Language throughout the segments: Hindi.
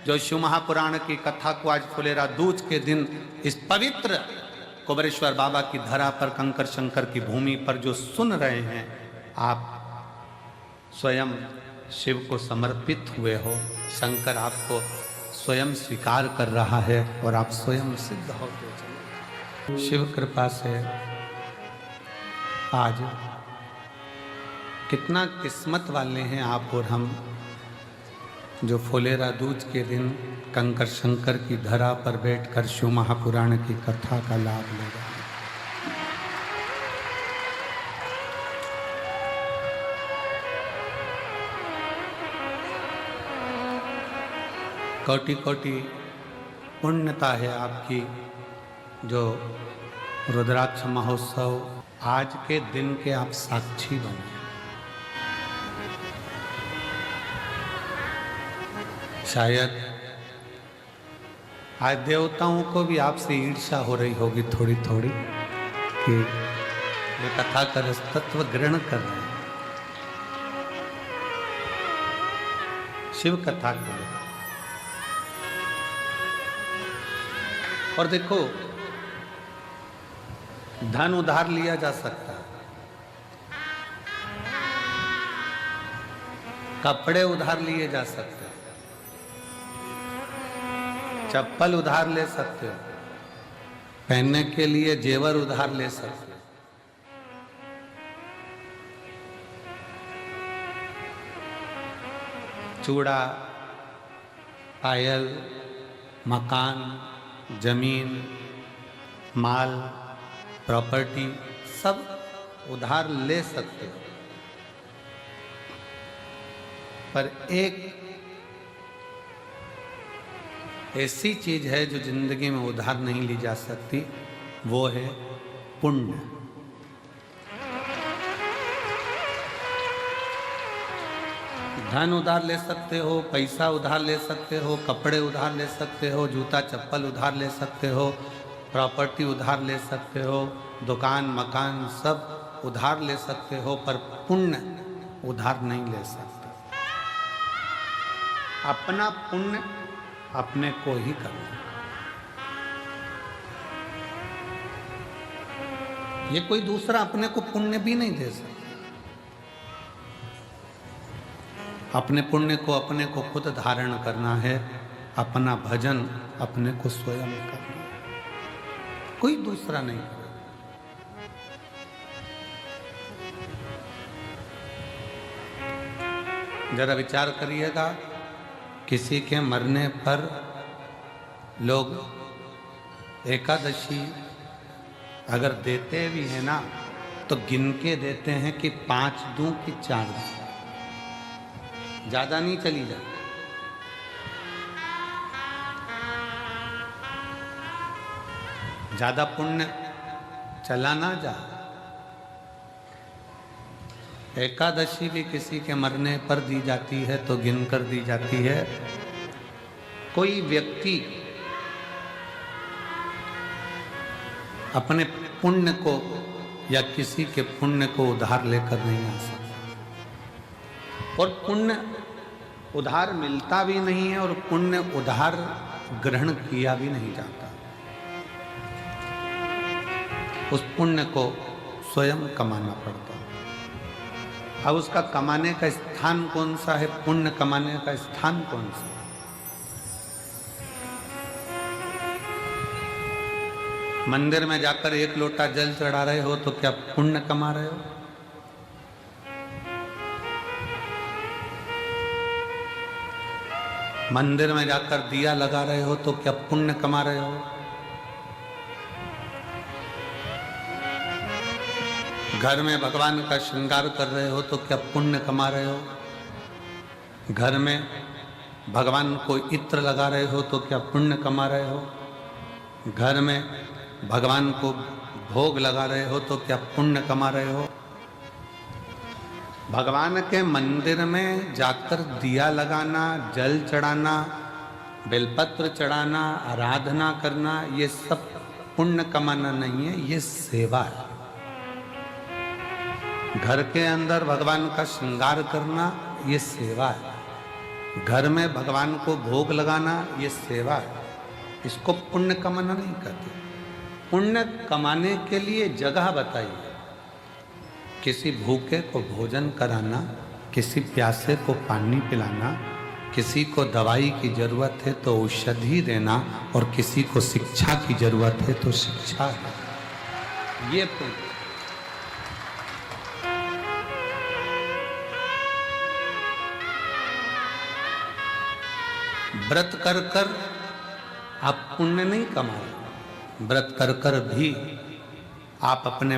जो शिव महापुराण की कथा को आज फुलेरा दूज के दिन इस पवित्र कुबेरेश्वर बाबा की धरा पर कंकर शंकर की भूमि पर जो सुन रहे हैं, आप स्वयं शिव को समर्पित हुए हो। शंकर आपको स्वयं स्वीकार कर रहा है और आप स्वयं सिद्ध होते चले। शिव कृपा से आज कितना किस्मत वाले हैं आप और हम, जो फुलेरा दूज के दिन कंकर शंकर की धरा पर बैठकर शिव महापुराण की कथा का लाभ ले रहे हैं। कोटि कोटि पुण्यता है आपकी, जो रुद्राक्ष महोत्सव आज के दिन के आप साक्षी बने। शायद आज देवताओं को भी आपसे ईर्ष्या हो रही होगी थोड़ी थोड़ी कि ये कथा का तत्व ग्रहण कर रहे हैं शिव कथा को। और देखो, धन उधार लिया जा सकता है, कपड़े उधार लिए जा सकते हैं, चप्पल उधार ले सकते हो, पहनने के लिए जेवर उधार ले सकते हो, चूड़ा, पायल, मकान, जमीन, माल, प्रॉपर्टी सब उधार ले सकते हो। पर एक ऐसी चीज है जो जिंदगी में उधार नहीं ली जा सकती, वो है पुण्य। धन उधार ले सकते हो, पैसा उधार ले सकते हो, कपड़े उधार ले सकते हो, जूता चप्पल उधार ले सकते हो, प्रॉपर्टी उधार ले सकते हो, दुकान मकान सब उधार ले सकते हो, पर पुण्य उधार नहीं ले सकते। अपना पुण्य अपने को ही करना। ये कोई दूसरा अपने को पुण्य भी नहीं दे सकता। अपने पुण्य को अपने को खुद धारण करना है, अपना भजन अपने को स्वयं करना है, कोई दूसरा नहीं करेगा। जरा विचार करिएगा, किसी के मरने पर लोग एकादशी अगर देते भी हैं ना, तो गिन के देते हैं कि 5 दूं कि 4 दूं, ज्यादा नहीं चली जाती। ज्यादा पुण्य चला ना जा। एकादशी भी किसी के मरने पर दी जाती है तो गिनकर दी जाती है। कोई व्यक्ति अपने पुण्य को या किसी के पुण्य को उधार लेकर नहीं आ सकता, और पुण्य उधार मिलता भी नहीं है और पुण्य उधार ग्रहण किया भी नहीं जाता। उस पुण्य को स्वयं कमाना पड़ता है। अब उसका कमाने का स्थान कौन सा है, पुण्य कमाने का स्थान कौन सा है? मंदिर में जाकर 1 लोटा जल चढ़ा रहे हो तो क्या पुण्य कमा रहे हो? मंदिर में जाकर दिया लगा रहे हो तो क्या पुण्य कमा रहे हो? घर में भगवान का श्रृंगार कर रहे हो तो क्या पुण्य कमा रहे हो? घर में भगवान को इत्र लगा रहे हो तो क्या पुण्य कमा रहे हो? घर में भगवान को भोग लगा रहे हो तो क्या पुण्य कमा रहे हो? भगवान के मंदिर में जाकर दिया लगाना, जल चढ़ाना, बेलपत्र चढ़ाना, आराधना करना, ये सब पुण्य कमाना नहीं है, ये सेवा है। घर के अंदर भगवान का श्रृंगार करना, ये सेवा है। घर में भगवान को भोग लगाना ये सेवा है, इसको पुण्य कमाना नहीं कहते। पुण्य कमाने के लिए जगह बताइए। किसी भूखे को भोजन कराना, किसी प्यासे को पानी पिलाना, किसी को दवाई की जरूरत है तो औषधि देना, और किसी को शिक्षा की जरूरत है तो शिक्षा है, ये पुण्य। व्रत कर कर आप पुण्य नहीं कमा रहे, व्रत कर कर भी आप अपने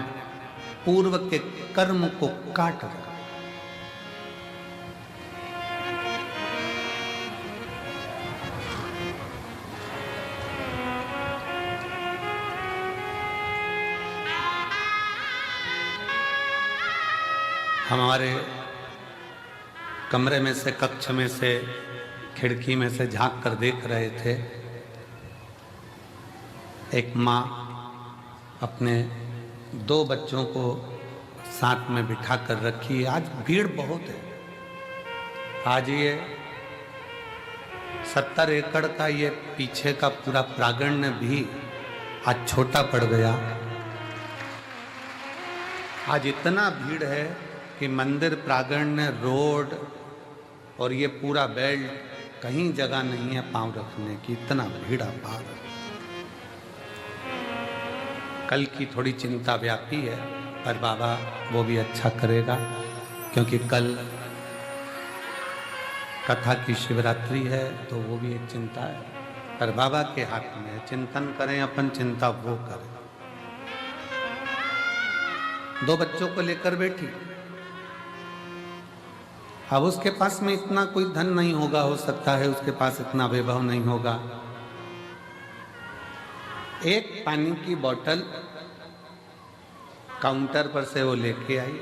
पूर्व के कर्म को काट रहे। हमारे कमरे में से, कक्ष में से, खिड़की में से झांक कर देख रहे थे, एक माँ अपने 2 बच्चों को साथ में बिठा कर रखी है। आज भीड़ बहुत है। आज ये 70 एकड़ का ये पीछे का पूरा प्रांगण भी आज छोटा पड़ गया। आज इतना भीड़ है कि मंदिर प्रांगण, रोड और ये पूरा बेल्ट, कहीं जगह नहीं है पांव रखने की, इतना भीड़ अपार। कल की थोड़ी चिंता व्यापी है, पर बाबा वो भी अच्छा करेगा, क्योंकि कल कथा की शिवरात्रि है, तो वो भी एक चिंता है, पर बाबा के हाथ में है। चिंतन करें अपन, चिंता वो करें। 2 बच्चों को लेकर बैठी। अब उसके पास में इतना कोई धन नहीं होगा, हो सकता है उसके पास इतना वैभव नहीं होगा। एक पानी की बोतल काउंटर पर से वो लेके आई,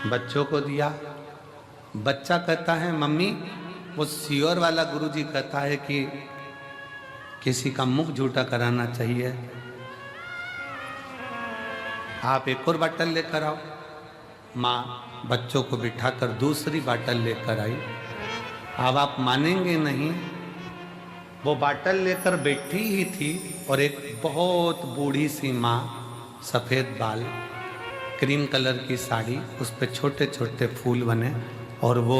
बच्चों को दिया। बच्चा कहता है मम्मी, वो सियोर वाला गुरुजी कहता है कि किसी का मुख झूठा कराना चाहिए, आप एक और बोतल लेकर आओ। माँ बच्चों को बिठाकर दूसरी बोतल लेकर आई। अब आप मानेंगे नहीं, वो बोतल लेकर बैठी ही थी और एक बहुत बूढ़ी सी माँ, सफ़ेद बाल, क्रीम कलर की साड़ी, उस पर छोटे छोटे फूल बने, और वो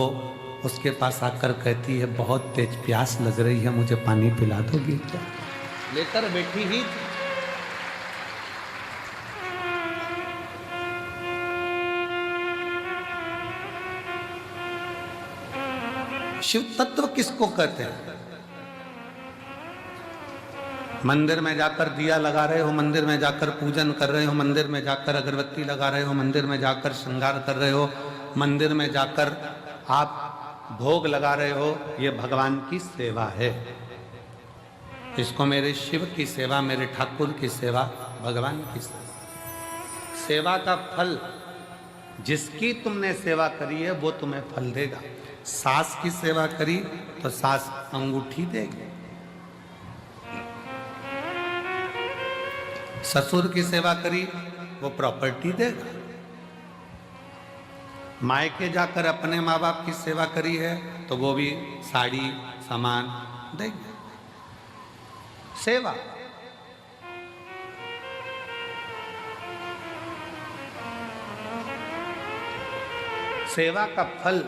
उसके पास आकर कहती है बहुत तेज प्यास लग रही है, मुझे पानी पिला दोगी क्या? लेकर बैठी ही थी। शिव तत्व किसको कहते हैं? मंदिर में जाकर दिया लगा रहे हो, मंदिर में जाकर पूजन कर रहे हो, मंदिर में जाकर अगरबत्ती लगा रहे हो, मंदिर में जाकर श्रृंगार कर रहे हो, मंदिर में जाकर आप भोग लगा रहे हो, ये भगवान की सेवा है। इसको मेरे शिव की सेवा, मेरे ठाकुर की सेवा, भगवान की सेवा। सेवा का फल, जिसकी तुमने सेवा करी है वो तुम्हें फल देगा। सास की सेवा करी तो सास अंगूठी देगी, ससुर की सेवा करी वो प्रॉपर्टी देगा, मायके जाकर अपने माँ बाप की सेवा करी है तो वो भी साड़ी सामान देंगे। सेवा सेवा का फल,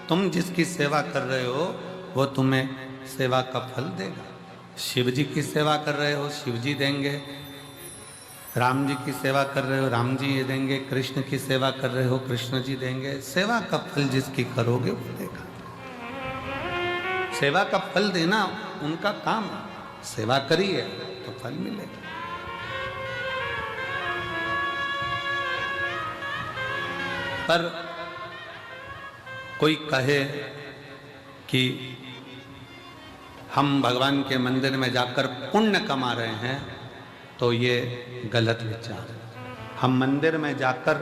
तुम जिसकी सेवा कर रहे हो वो तुम्हें सेवा का फल देगा। शिव जी की सेवा कर रहे हो, शिव जी देंगे। राम जी की सेवा कर रहे हो, राम जी ये देंगे। कृष्ण की सेवा कर रहे हो, कृष्ण जी देंगे। सेवा का फल जिसकी करोगे वो देगा। सेवा का फल देना उनका काम, सेवा करिए तो फल मिलेगा। पर कोई कहे कि हम भगवान के मंदिर में जाकर पुण्य कमा रहे हैं, तो ये गलत विचार है। हम मंदिर में जाकर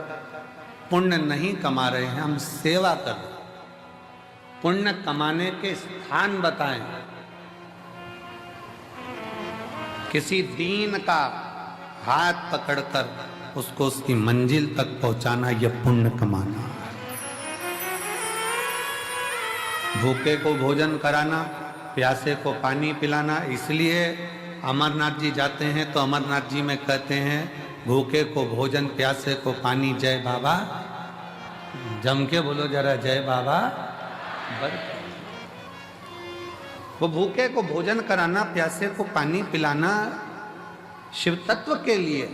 पुण्य नहीं कमा रहे हैं, हम सेवा कर रहे हैं। पुण्य कमाने के स्थान बताएं। किसी दीन का हाथ पकड़कर उसको उसकी मंजिल तक पहुंचाना, यह पुण्य कमाना है। भूखे को भोजन कराना, प्यासे को पानी पिलाना। इसलिए अमरनाथ जी जाते हैं तो अमरनाथ जी में कहते हैं भूखे को भोजन, प्यासे को पानी, जय बाबा। जम के बोलो जरा, जय बाबा। वो भूखे को भोजन कराना, प्यासे को पानी पिलाना शिव तत्व के लिए।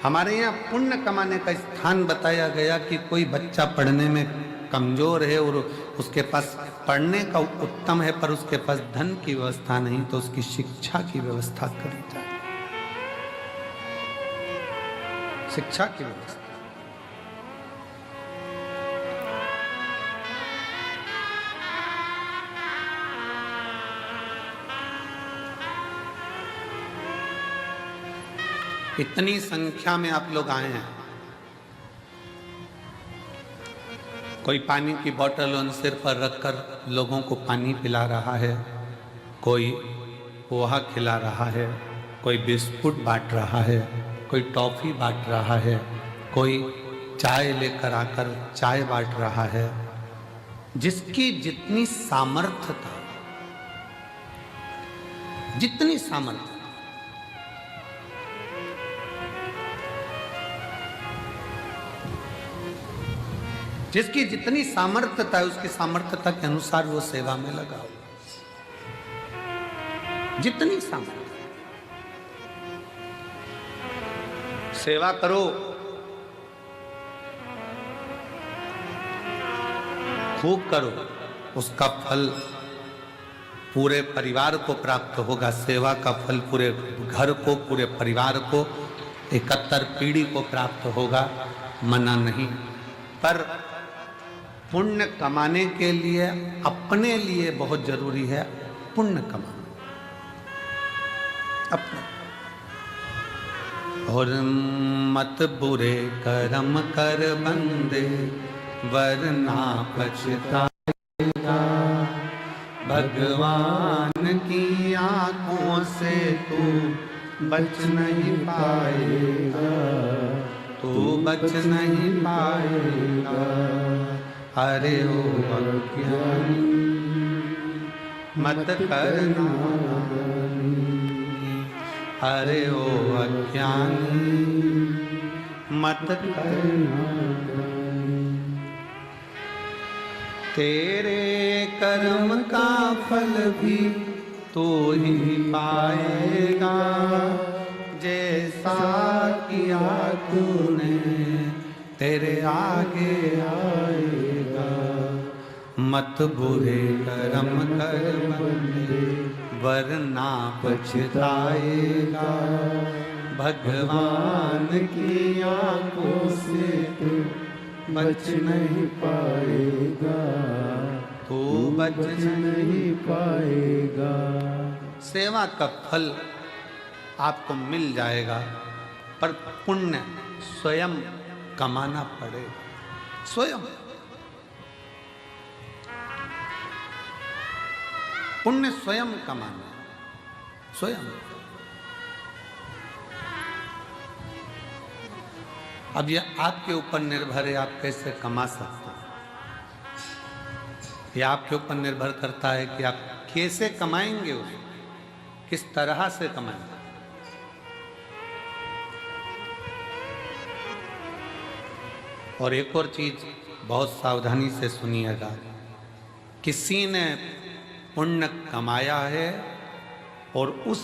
हमारे यहाँ पुण्य कमाने का स्थान बताया गया कि कोई बच्चा पढ़ने में कमजोर है और उसके पास पढ़ने का उत्तम है पर उसके पास धन की व्यवस्था नहीं, तो उसकी शिक्षा की व्यवस्था करी जाए। शिक्षा की व्यवस्था। इतनी संख्या में आप लोग आए हैं, कोई पानी की बोतल उन सिर पर रखकर लोगों को पानी पिला रहा है, कोई पोहा खिला रहा है, कोई बिस्कुट बांट रहा है, कोई टॉफी बांट रहा है, कोई चाय लेकर आकर चाय बांट रहा है। जिसकी जितनी सामर्थ्य था, जितनी सामर्थ्य, जिसकी जितनी सामर्थ्यता है उसकी सामर्थ्यता के अनुसार वो सेवा में लगा हो। जितनी सामर्थ्य, सेवा करो, खूब करो, उसका फल पूरे परिवार को प्राप्त होगा। सेवा का फल पूरे घर को, पूरे परिवार को, 71 पीढ़ी को प्राप्त होगा, मना नहीं। पर पुण्य कमाने के लिए अपने लिए बहुत जरूरी है पुण्य कमाना अपना। और मत बुरे कर्म कर बंदे वरना पछताएगा, भगवान की आंखों से तू बच नहीं पाएगा, तू बच नहीं पाएगा। अरे ओ अज्ञानी मत करना, अरे ओ अज्ञानी मत करना। तेरे कर्म का फल भी तू ही पाएगा, जैसा किया तूने तेरे आगे आएगा। मत बुरे कर्म कर बंदे वरना पछताएगा, भगवान की आंखों से तू बच नहीं पाएगा, तू बच नहीं पाएगा। सेवा का फल आपको मिल जाएगा पर पुण्य स्वयं कमाना पड़ेगा, स्वयं। पुण्य स्वयं कमाना, स्वयं। अब यह आपके ऊपर निर्भर है, आप कैसे कमा सकते हैं। यह आपके ऊपर निर्भर करता है कि आप कैसे कमाएंगे, उसे किस तरह से कमाएंगे। और एक और चीज बहुत सावधानी से सुनिएगा, किसी ने पुण्य कमाया है और उस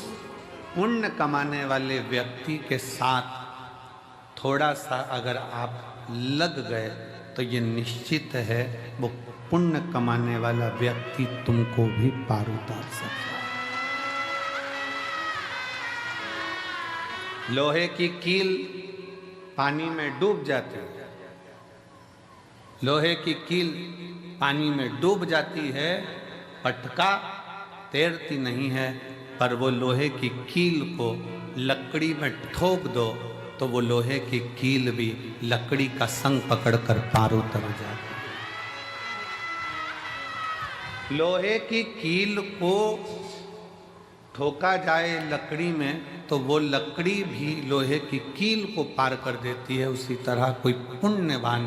पुण्य कमाने वाले व्यक्ति के साथ थोड़ा सा अगर आप लग गए तो ये निश्चित है वो पुण्य कमाने वाला व्यक्ति तुमको भी पार उतार सकता है। लोहे की कील पानी में डूब जाती है, लोहे की कील पानी में डूब जाती है, पटका तैरती नहीं है, पर वो लोहे की कील को लकड़ी में ठोक दो तो वो लोहे की कील भी लकड़ी का संग पकड़कर पार उतर जाती है। लोहे की कील को ठोका जाए लकड़ी में तो वो लकड़ी भी लोहे की कील को पार कर देती है। उसी तरह कोई पुण्यवान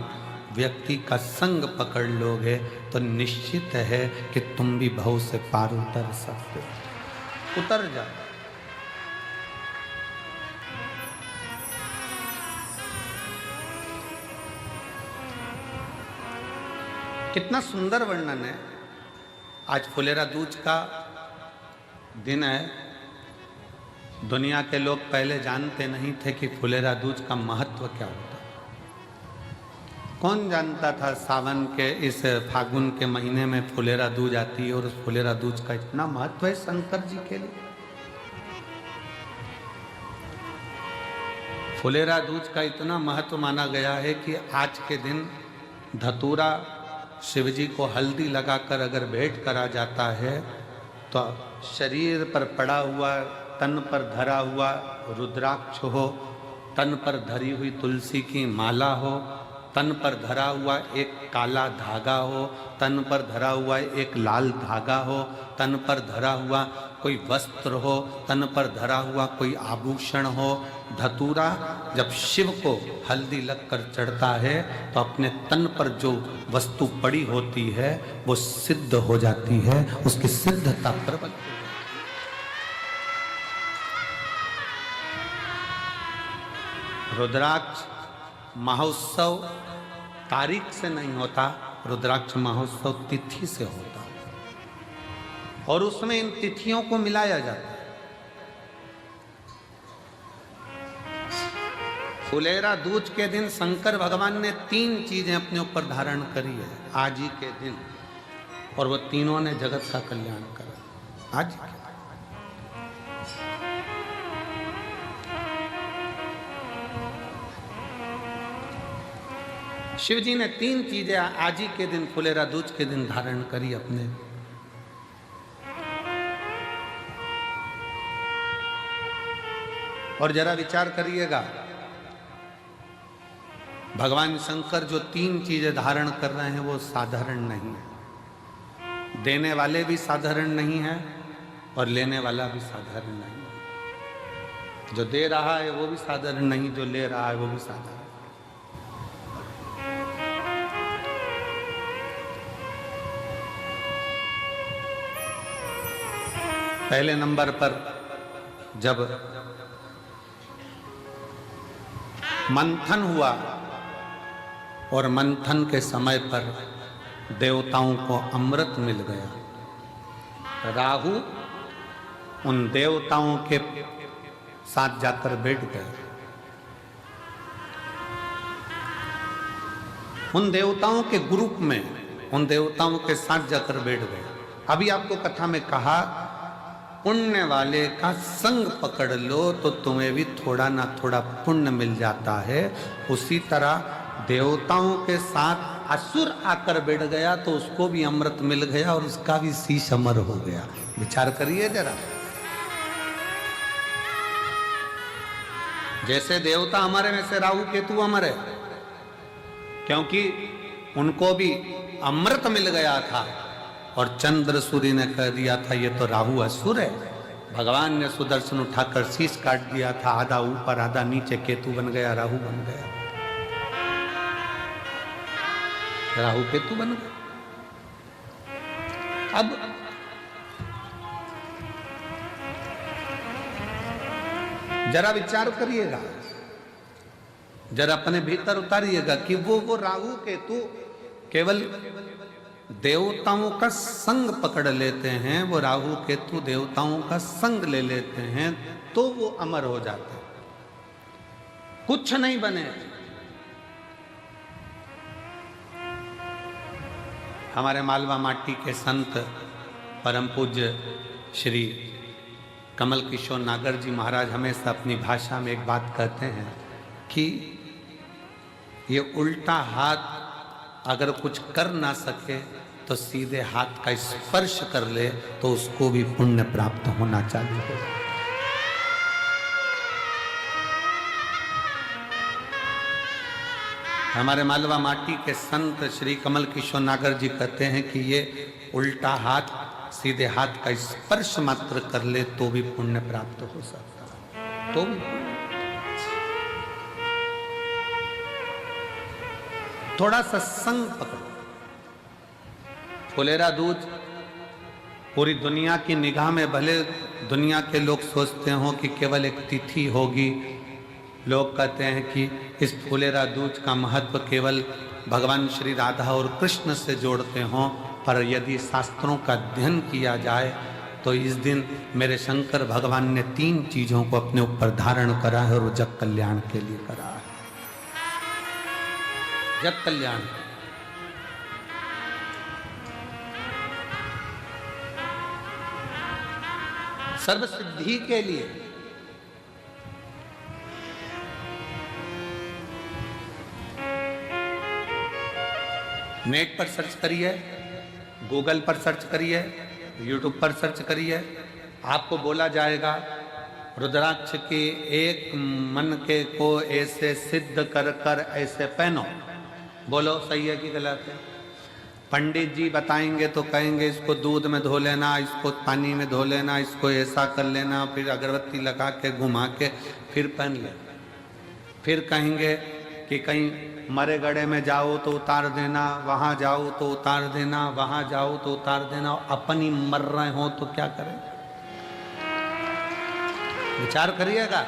व्यक्ति का संग पकड़ लोगे तो निश्चित है कि तुम भी भव से पार उतर सकते हो। उतर जाओ। कितना सुंदर वर्णन है। आज फुलेरा दूज का दिन है। दुनिया के लोग पहले जानते नहीं थे कि फुलेरा दूज का महत्व क्या होता है। कौन जानता था सावन के इस फागुन के महीने में फुलेरा दूज आती है और उस फुलेरा दूज का इतना महत्व है शंकर जी के लिए। फुलेरा दूज का इतना महत्व माना गया है कि आज के दिन धतूरा शिव जी को हल्दी लगाकर अगर भेंट करा जाता है तो शरीर पर पड़ा हुआ, तन पर धरा हुआ रुद्राक्ष हो, तन पर धरी हुई तुलसी की माला हो, तन पर धरा हुआ एक काला धागा हो, तन पर धरा हुआ एक लाल धागा हो, तन पर धरा हुआ कोई वस्त्र हो, तन पर धरा हुआ कोई आभूषण हो। धतूरा जब शिव को हल्दी लगकर चढ़ता है तो अपने तन पर जो वस्तु पड़ी होती है वो सिद्ध हो जाती है, उसकी सिद्धता प्रबल। रुद्राक्ष महोत्सव तारीख से नहीं होता, रुद्राक्ष महोत्सव तिथि से होता और उसमें इन तिथियों को मिलाया जाता है। फुलेरा दूज के दिन शंकर भगवान ने 3 चीजें अपने ऊपर धारण करी है आज ही के दिन, और वो तीनों ने जगत का कल्याण करा आज के। शिव जी ने 3 चीजें आज ही के दिन फुलेरा दूज के दिन धारण करी अपने। और जरा विचार करिएगा, भगवान शंकर जो 3 चीजें धारण कर रहे हैं वो साधारण नहीं है। देने वाले भी साधारण नहीं है और लेने वाला भी साधारण नहीं है। जो दे रहा है वो भी साधारण नहीं, जो ले रहा है वो भी साधारण। पहले नंबर पर जब मंथन हुआ और मंथन के समय पर देवताओं को अमृत मिल गया, राहु उन देवताओं के साथ जाकर बैठ गए। उन देवताओं के ग्रुप में, उन देवताओं के साथ जाकर बैठ गए। अभी आपको कथा में कहा पुण्य वाले का संग पकड़ लो तो तुम्हें भी थोड़ा ना थोड़ा पुण्य मिल जाता है। उसी तरह देवताओं के साथ असुर आकर बैठ गया तो उसको भी अमृत मिल गया और उसका भी शीश अमर हो गया। विचार करिए जरा। जैसे देवता अमर है वैसे राहु केतु अमर है, क्योंकि उनको भी अमृत मिल गया था और चंद्र सूर्य ने कह दिया था ये तो राहु असुर है। भगवान ने सुदर्शन उठाकर शीश काट दिया था, आधा ऊपर आधा नीचे, केतु बन गया, राहु बन गया, राहु केतु बन गया। अब जरा विचार करिएगा, जरा अपने भीतर उतारिएगा कि वो राहु केतु केवल देवताओं का संग पकड़ लेते हैं, वो राहु केतु देवताओं का संग ले लेते हैं तो वो अमर हो जाते हैं, कुछ नहीं बने। हमारे मालवा माटी के संत परम पूज्य श्री कमल किशोर नागर जी महाराज हमेशा अपनी भाषा में एक बात कहते हैं कि ये उल्टा हाथ अगर कुछ कर ना सके तो सीधे हाथ का स्पर्श कर ले तो उसको भी पुण्य प्राप्त होना चाहिए। हमारे मालवा माटी के संत श्री कमल किशोर नागर जी कहते हैं कि ये उल्टा हाथ सीधे हाथ का स्पर्श मात्र कर ले तो भी पुण्य प्राप्त हो सकता है, तो भी। थोड़ा सत्संग पकड़ो। फुलेरा दूज पूरी दुनिया की निगाह में, भले दुनिया के लोग सोचते हो कि केवल एक तिथि होगी, लोग कहते हैं कि इस फुलेरा दूज का महत्व केवल भगवान श्री राधा और कृष्ण से जोड़ते हों, पर यदि शास्त्रों का अध्ययन किया जाए तो इस दिन मेरे शंकर भगवान ने 3 चीजों को अपने ऊपर धारण करा है और वो जग कल्याण के लिए करा है। जग कल्याण, सर्व सिद्धि के लिए। नेट पर सर्च करिए, गूगल पर सर्च करिए, यूट्यूब पर सर्च करिए, आपको बोला जाएगा रुद्राक्ष के एक मन के को ऐसे सिद्ध कर कर ऐसे पहनो। बोलो सही है कि गलत है? पंडित जी बताएंगे तो कहेंगे इसको दूध में धो लेना, इसको पानी में धो लेना, इसको ऐसा कर लेना, फिर अगरबत्ती लगा के घुमा के फिर पहन ले। फिर कहेंगे कि कहीं मरे गड़े में जाओ तो उतार देना, वहाँ जाओ तो उतार देना, वहाँ जाओ तो उतार देना। अपन ही मर रहे हो तो क्या करें? विचार करिएगा।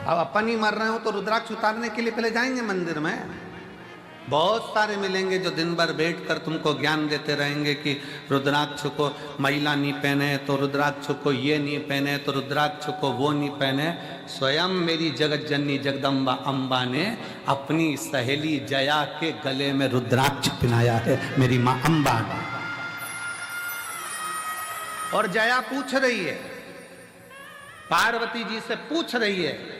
अब अपन ही मर रहे हो तो रुद्राक्ष उतारने के लिए पहले जाएंगे मंदिर में। बहुत सारे मिलेंगे जो दिन भर बैठकर तुमको ज्ञान देते रहेंगे कि रुद्राक्ष को महिला नहीं पहने, तो रुद्राक्ष को ये नहीं पहने, तो रुद्राक्ष को वो नहीं पहने। स्वयं मेरी जगत जननी जगदम्बा अम्बा ने अपनी सहेली जया के गले में रुद्राक्ष पहनाया है, मेरी माँ अम्बा ने। और जया पूछ रही है, पार्वती जी से पूछ रही है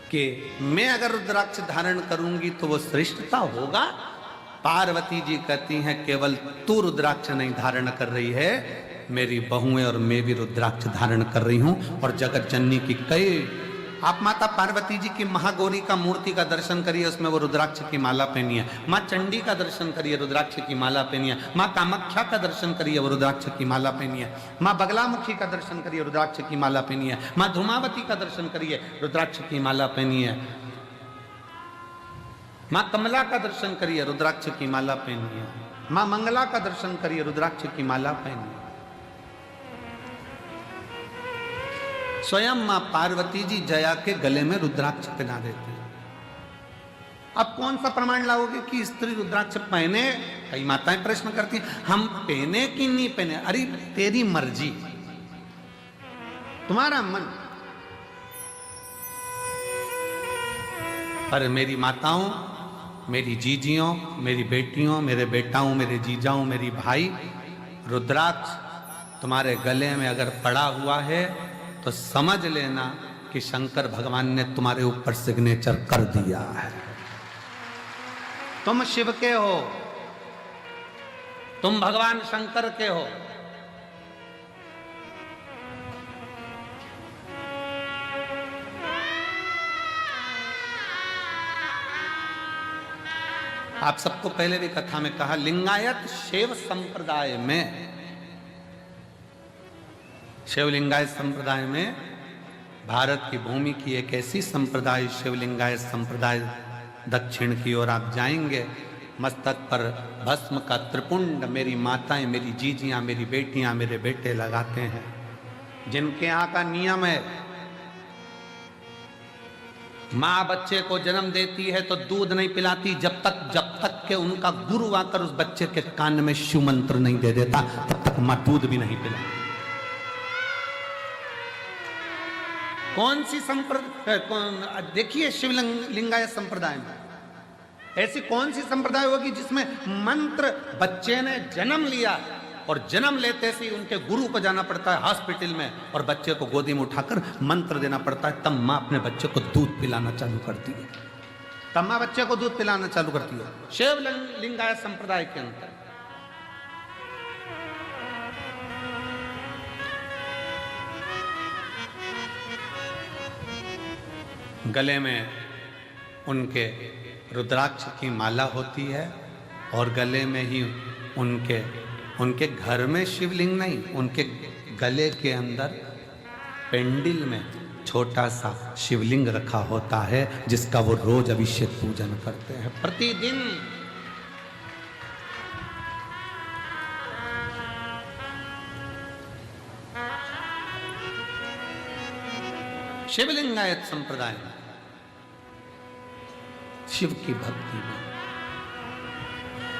कि मैं अगर रुद्राक्ष धारण करूंगी तो वो श्रेष्ठता होगा? पार्वती जी कहती हैं केवल तू रुद्राक्ष नहीं धारण कर रही है, मेरी बहुएं और मैं भी रुद्राक्ष धारण कर रही हूं। और जगत जननी की कई, आप माता पार्वती जी की महागौरी का मूर्ति का दर्शन करिए, उसमें वो रुद्राक्ष की माला पहनी है। माँ चंडी का दर्शन करिए, रुद्राक्ष की माला पहनी है। माँ कामाख्या का दर्शन करिए, वो रुद्राक्ष की माला पहनी है। माँ बगलामुखी का दर्शन करिए, रुद्राक्ष की माला पहनी है। माँ धूमावती का दर्शन करिए, रुद्राक्ष की माला पहनी है। माँ कमला का दर्शन करिए, रुद्राक्ष की माला पहनी है। माँ मंगला का दर्शन करिए, रुद्राक्ष की माला पहनी है। स्वयं मां पार्वती जी जया के गले में रुद्राक्ष पहना देती है। अब कौन सा प्रमाण लाओगे कि स्त्री रुद्राक्ष पहने? कई माताएं प्रश्न करती हैं, हम पहने कि नहीं पहने? अरे तेरी मर्जी, तुम्हारा मन। पर मेरी माताओं, मेरी जीजियों, मेरी बेटियों, मेरे बेटाओं, मेरे जीजाओं, मेरी भाई, रुद्राक्ष तुम्हारे गले में अगर पड़ा हुआ है तो समझ लेना कि शंकर भगवान ने तुम्हारे ऊपर सिग्नेचर कर दिया है। तुम शिव के हो, तुम भगवान शंकर के हो। आप सबको पहले भी कथा में कहा, लिंगायत शैव संप्रदाय में, शिवलिंगायत संप्रदाय में, भारत की भूमि की एक ऐसी संप्रदाय शिवलिंगायत संप्रदाय, दक्षिण की ओर आप जाएंगे, मस्तक पर भस्म का त्रिपुंड मेरी माताएं, मेरी जीजियां, मेरी बेटियां, मेरे बेटे लगाते हैं। जिनके यहाँ का नियम है, माँ बच्चे को जन्म देती है तो दूध नहीं पिलाती जब तक के उनका गुरु आकर उस बच्चे के कान में शिव मंत्र नहीं दे देता, तब तक माँ दूध भी नहीं पिलाती। कौन सी संप्रदाय, देखिए शिवलिंगायत संप्रदाय में ऐसी कौन सी संप्रदाय होगी जिसमें मंत्र, बच्चे ने जन्म लिया और जन्म लेते से उनके गुरु को जाना पड़ता है हॉस्पिटल में और बच्चे को गोदी में उठाकर मंत्र देना पड़ता है, तब माँ अपने बच्चे को दूध पिलाना चालू करती है, तब माँ बच्चे को दूध पिलाना चालू करती है। शिवलिंगायत संप्रदाय के अंदर गले में उनके रुद्राक्ष की माला होती है और गले में ही उनके घर में शिवलिंग नहीं, उनके गले के अंदर पेंडिल में छोटा सा शिवलिंग रखा होता है जिसका वो रोज अभिषेक पूजन करते हैं प्रतिदिन। शिवलिंगायत संप्रदाय में शिव की भक्ति में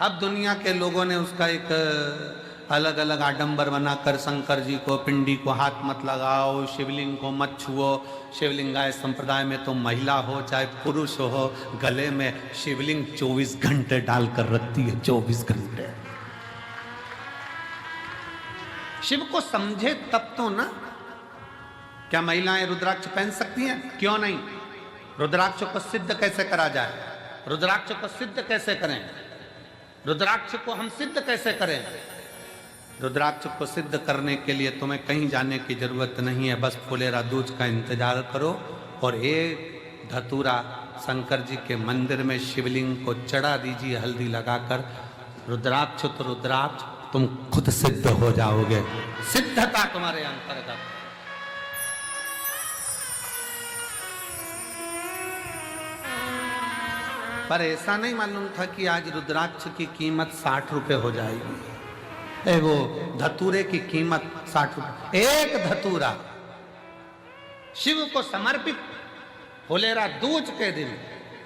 अब दुनिया के लोगों ने उसका एक अलग अलग आडंबर बनाकर शंकर जी को पिंडी को हाथ मत लगाओ, शिवलिंग को मत छुओ। शिवलिंगायत संप्रदाय में तो महिला हो चाहे पुरुष हो, गले में शिवलिंग 24 घंटे डालकर रखती है, 24 घंटे। शिव को समझे तब तो ना। क्या महिलाएं रुद्राक्ष पहन सकती हैं? क्यों नहीं? रुद्राक्ष को सिद्ध कैसे करा जाए? रुद्राक्ष को सिद्ध कैसे करें? रुद्राक्ष को हम सिद्ध कैसे करें? रुद्राक्ष को सिद्ध करने के लिए तुम्हें कहीं जाने की जरूरत नहीं है, बस फुलेरा दूज का इंतजार करो और एक धतूरा शंकर जी के मंदिर में शिवलिंग को चढ़ा दीजिए हल्दी लगाकर। रुद्राक्ष तो रुद्राक्ष, तुम खुद सिद्ध हो जाओगे, सिद्धता तुम्हारे अंतर्गत। पर ऐसा नहीं मालूम था कि आज रुद्राक्ष की कीमत 60 रुपए हो जाएगी। वो धतूरे की कीमत 60 रुपए, एक धतूरा शिव को समर्पित फुलेरा दूज के दिन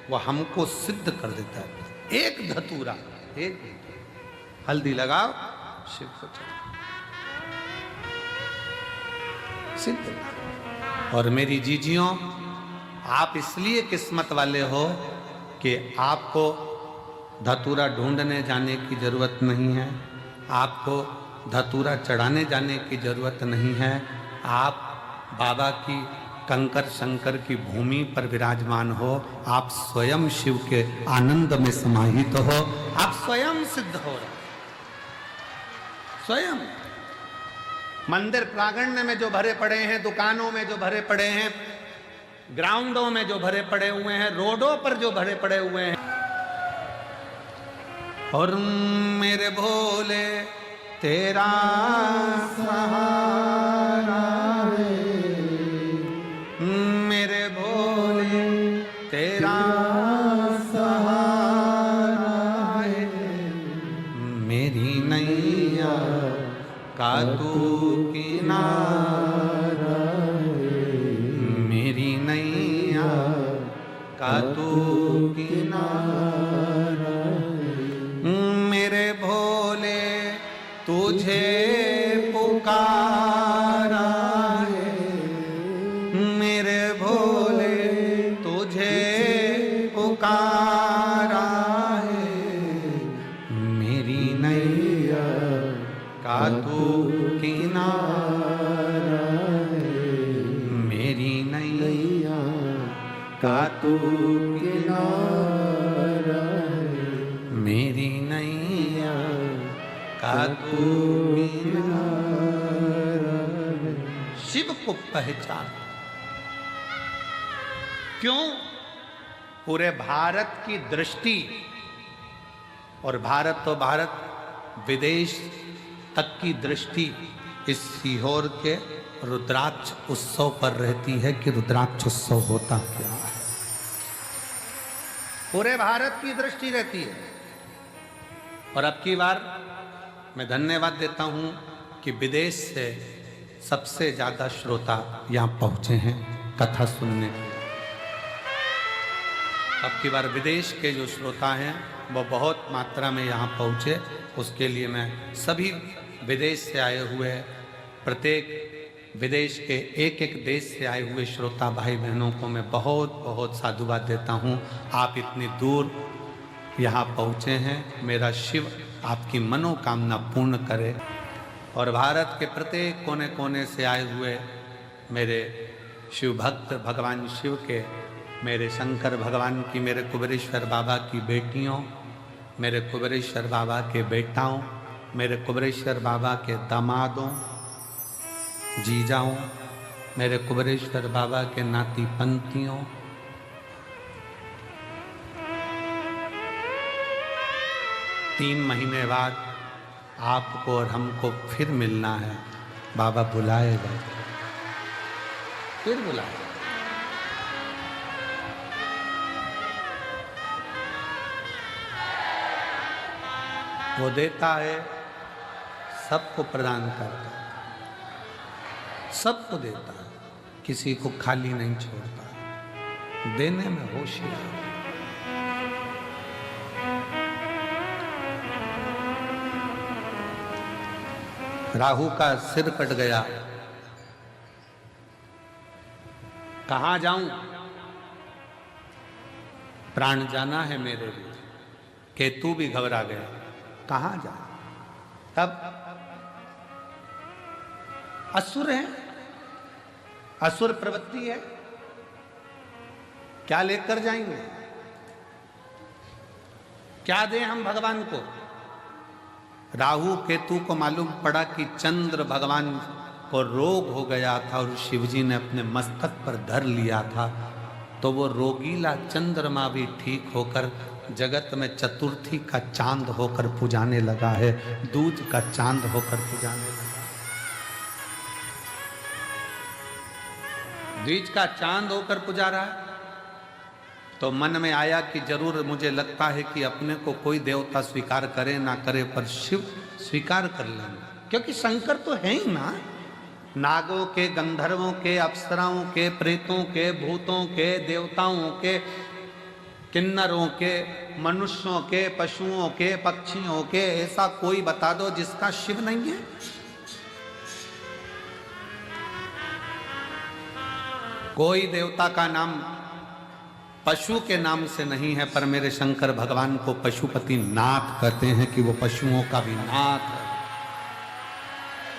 वो हमको सिद्ध कर देता है। एक धतूरा, एक हल्दी लगाओ, शिव को चढ़ाओ, सिद्ध। और मेरी जीजियों, आप इसलिए किस्मत वाले हो कि आपको धतूरा ढूंढने जाने की जरूरत नहीं है, आपको धतूरा चढ़ाने जाने की जरूरत नहीं है। आप बाबा की कंकर शंकर की भूमि पर विराजमान हो, आप स्वयं शिव के आनंद में समाहित हो, आप स्वयं सिद्ध हो रहे, स्वयं। मंदिर प्रांगण में जो भरे पड़े हैं, दुकानों में जो भरे पड़े हैं, ग्राउंडों में जो भरे पड़े हुए हैं, रोडों पर जो भरे पड़े हुए हैं, और मेरे भोले तेरा सहारा है, मेरे भोले तेरा सहारा है, मेरी नैया का तू किनारा है, मेरी नैया का तू किनारा है, मेरे भोले तुझे पुकारा है, मेरे भोले तुझे पुकारा है, मेरी नैया का तू किनारा है, मेरी नैया का तू किनारा है, मेरी नैया का तू किनारा है। शिव को पहचान। क्यों? पूरे भारत की दृष्टि, और भारत तो भारत, विदेश तक की दृष्टि इस सीहोर के रुद्राक्ष उत्सव पर रहती है कि रुद्राक्ष उत्सव होता क्या है। पूरे भारत की दृष्टि रहती है। और अब की बार मैं धन्यवाद देता हूं कि विदेश से सबसे ज्यादा श्रोता यहां पहुंचे हैं कथा सुनने के लिए। अब की बार विदेश के जो श्रोता हैं वो बहुत मात्रा में यहाँ पहुँचे, उसके लिए मैं सभी विदेश से आए हुए, प्रत्येक विदेश के एक एक देश से आए हुए श्रोता भाई बहनों को मैं बहुत बहुत साधुवाद देता हूँ। आप इतनी दूर यहाँ पहुँचे हैं, मेरा शिव आपकी मनोकामना पूर्ण करे। और भारत के प्रत्येक कोने कोने से आए हुए मेरे शिव भक्त, भगवान शिव के, मेरे शंकर भगवान की, मेरे कुबेरेश्वर बाबा की बेटियों, मेरे कुबेरेश्वर बाबा के बेटाओं, मेरे कुबेरेश्वर बाबा के दामादों, जीजाओं, मेरे कुबेरेश्वर बाबा के नाती पंथियों, तीन महीने बाद आपको और हमको फिर मिलना है। बाबा बुलाएगा, फिर बुलाएगा। वो देता है, सबको प्रदान करता है, सबको देता है, किसी को खाली नहीं छोड़ता, देने में होशियार। राहु का सिर कट गया, कहां जाऊं, प्राण जाना है मेरे लिए। केतु भी घबरा गया, कहां जाए। तब असुर है, असुर प्रवृत्ति है, क्या लेकर जाएंगे, क्या दें हम भगवान को। राहु केतु को मालूम पड़ा कि चंद्र भगवान को रोग हो गया था और शिवजी ने अपने मस्तक पर धर लिया था, तो वो रोगीला चंद्रमा भी ठीक होकर जगत में चतुर्थी का चांद होकर पुजाने लगा है, दूज का चांद होकर पुजाने लगा। द्विज का चांद होकर पुजा रहा है। तो मन में आया कि जरूर, मुझे लगता है कि अपने को कोई देवता स्वीकार करे ना करे, पर शिव स्वीकार कर लेंगे, क्योंकि शंकर तो है ही ना। नागों के, गंधर्वों के, अप्सराओं के, प्रेतों के, भूतों के, देवताओं के, किन्नरों के, मनुष्यों के, पशुओं के, पक्षियों के, ऐसा कोई बता दो जिसका शिव नहीं है। कोई देवता का नाम पशु के नाम से नहीं है, पर मेरे शंकर भगवान को पशुपति नाथ कहते हैं कि वो पशुओं का भी नाथ है,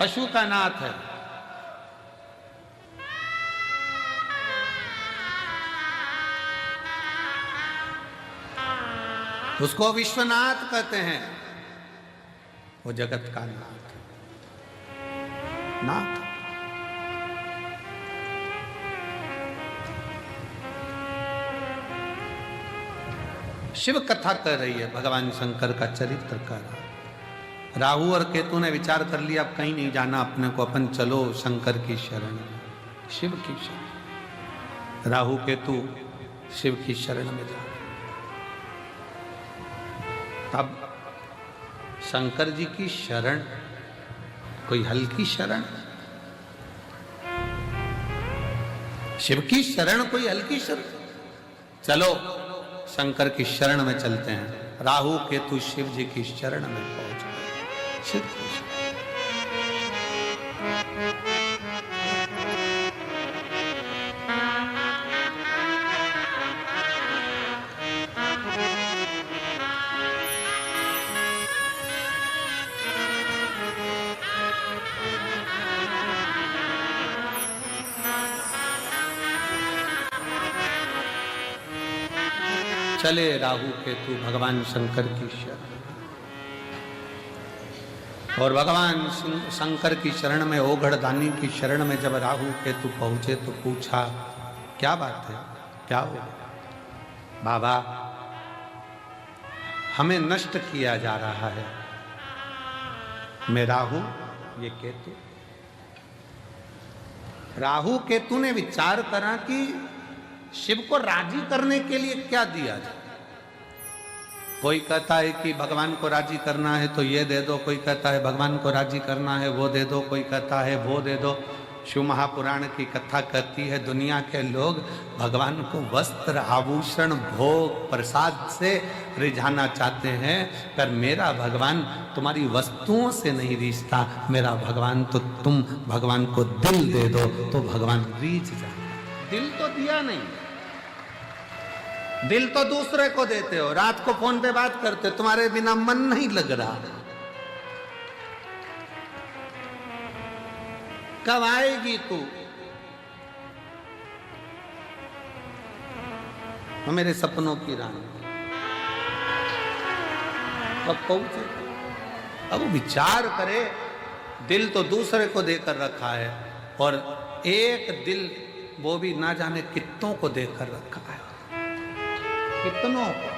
पशु का नाथ है। उसको विश्वनाथ कहते हैं, वो जगत का नाथ, नाथ। शिव कथा कर रही है, भगवान शंकर का चरित्र कर रहा है। राहु और केतु ने विचार कर लिया, अब कहीं नहीं जाना अपने को, अपन चलो शंकर की शरण में, शिव की शरण। राहु केतु शिव की शरण में जा। तब शंकर जी की शरण कोई हल्की शरण, शिव की शरण कोई हल्की शरण। चलो शंकर की शरण में चलते हैं। राहु केतु शिव जी की शरण में पहुंच गए। शिव की चले राहु केतु भगवान शंकर की शरण, और भगवान शंकर की शरण में, ओघड़दानी की शरण में जब राहु केतु पहुंचे तो पूछा, क्या बात है, क्या हो? बाबा, हमें नष्ट किया जा रहा है, मैं राहु, ये केतु। राहु केतु ने विचार करा कि शिव को राजी करने के लिए क्या दिया जाए। कोई कहता है कि भगवान को राजी करना है तो ये दे दो, कोई कहता है भगवान को राजी करना है वो दे दो, कोई कहता है वो दे दो। शिव महापुराण की कथा कहती है, दुनिया के लोग भगवान को वस्त्र, आभूषण, भोग, प्रसाद से रिझाना चाहते हैं, पर मेरा भगवान तुम्हारी वस्तुओं से नहीं रिझता, मेरा भगवान तो तुम भगवान को दिल दे दो तो भगवान रिझ जाए। दिल तो दिया नहीं, दिल तो दूसरे को देते हो। रात को फोन पे बात करते हो, तुम्हारे बिना मन नहीं लग रहा, कब आएगी तू? तो मेरे सपनों की रानी कब पहुंचे? अब विचार करे, दिल तो दूसरे को देकर रखा है, और एक दिल वो भी ना जाने कितनों को देकर रखा है, कितनों को।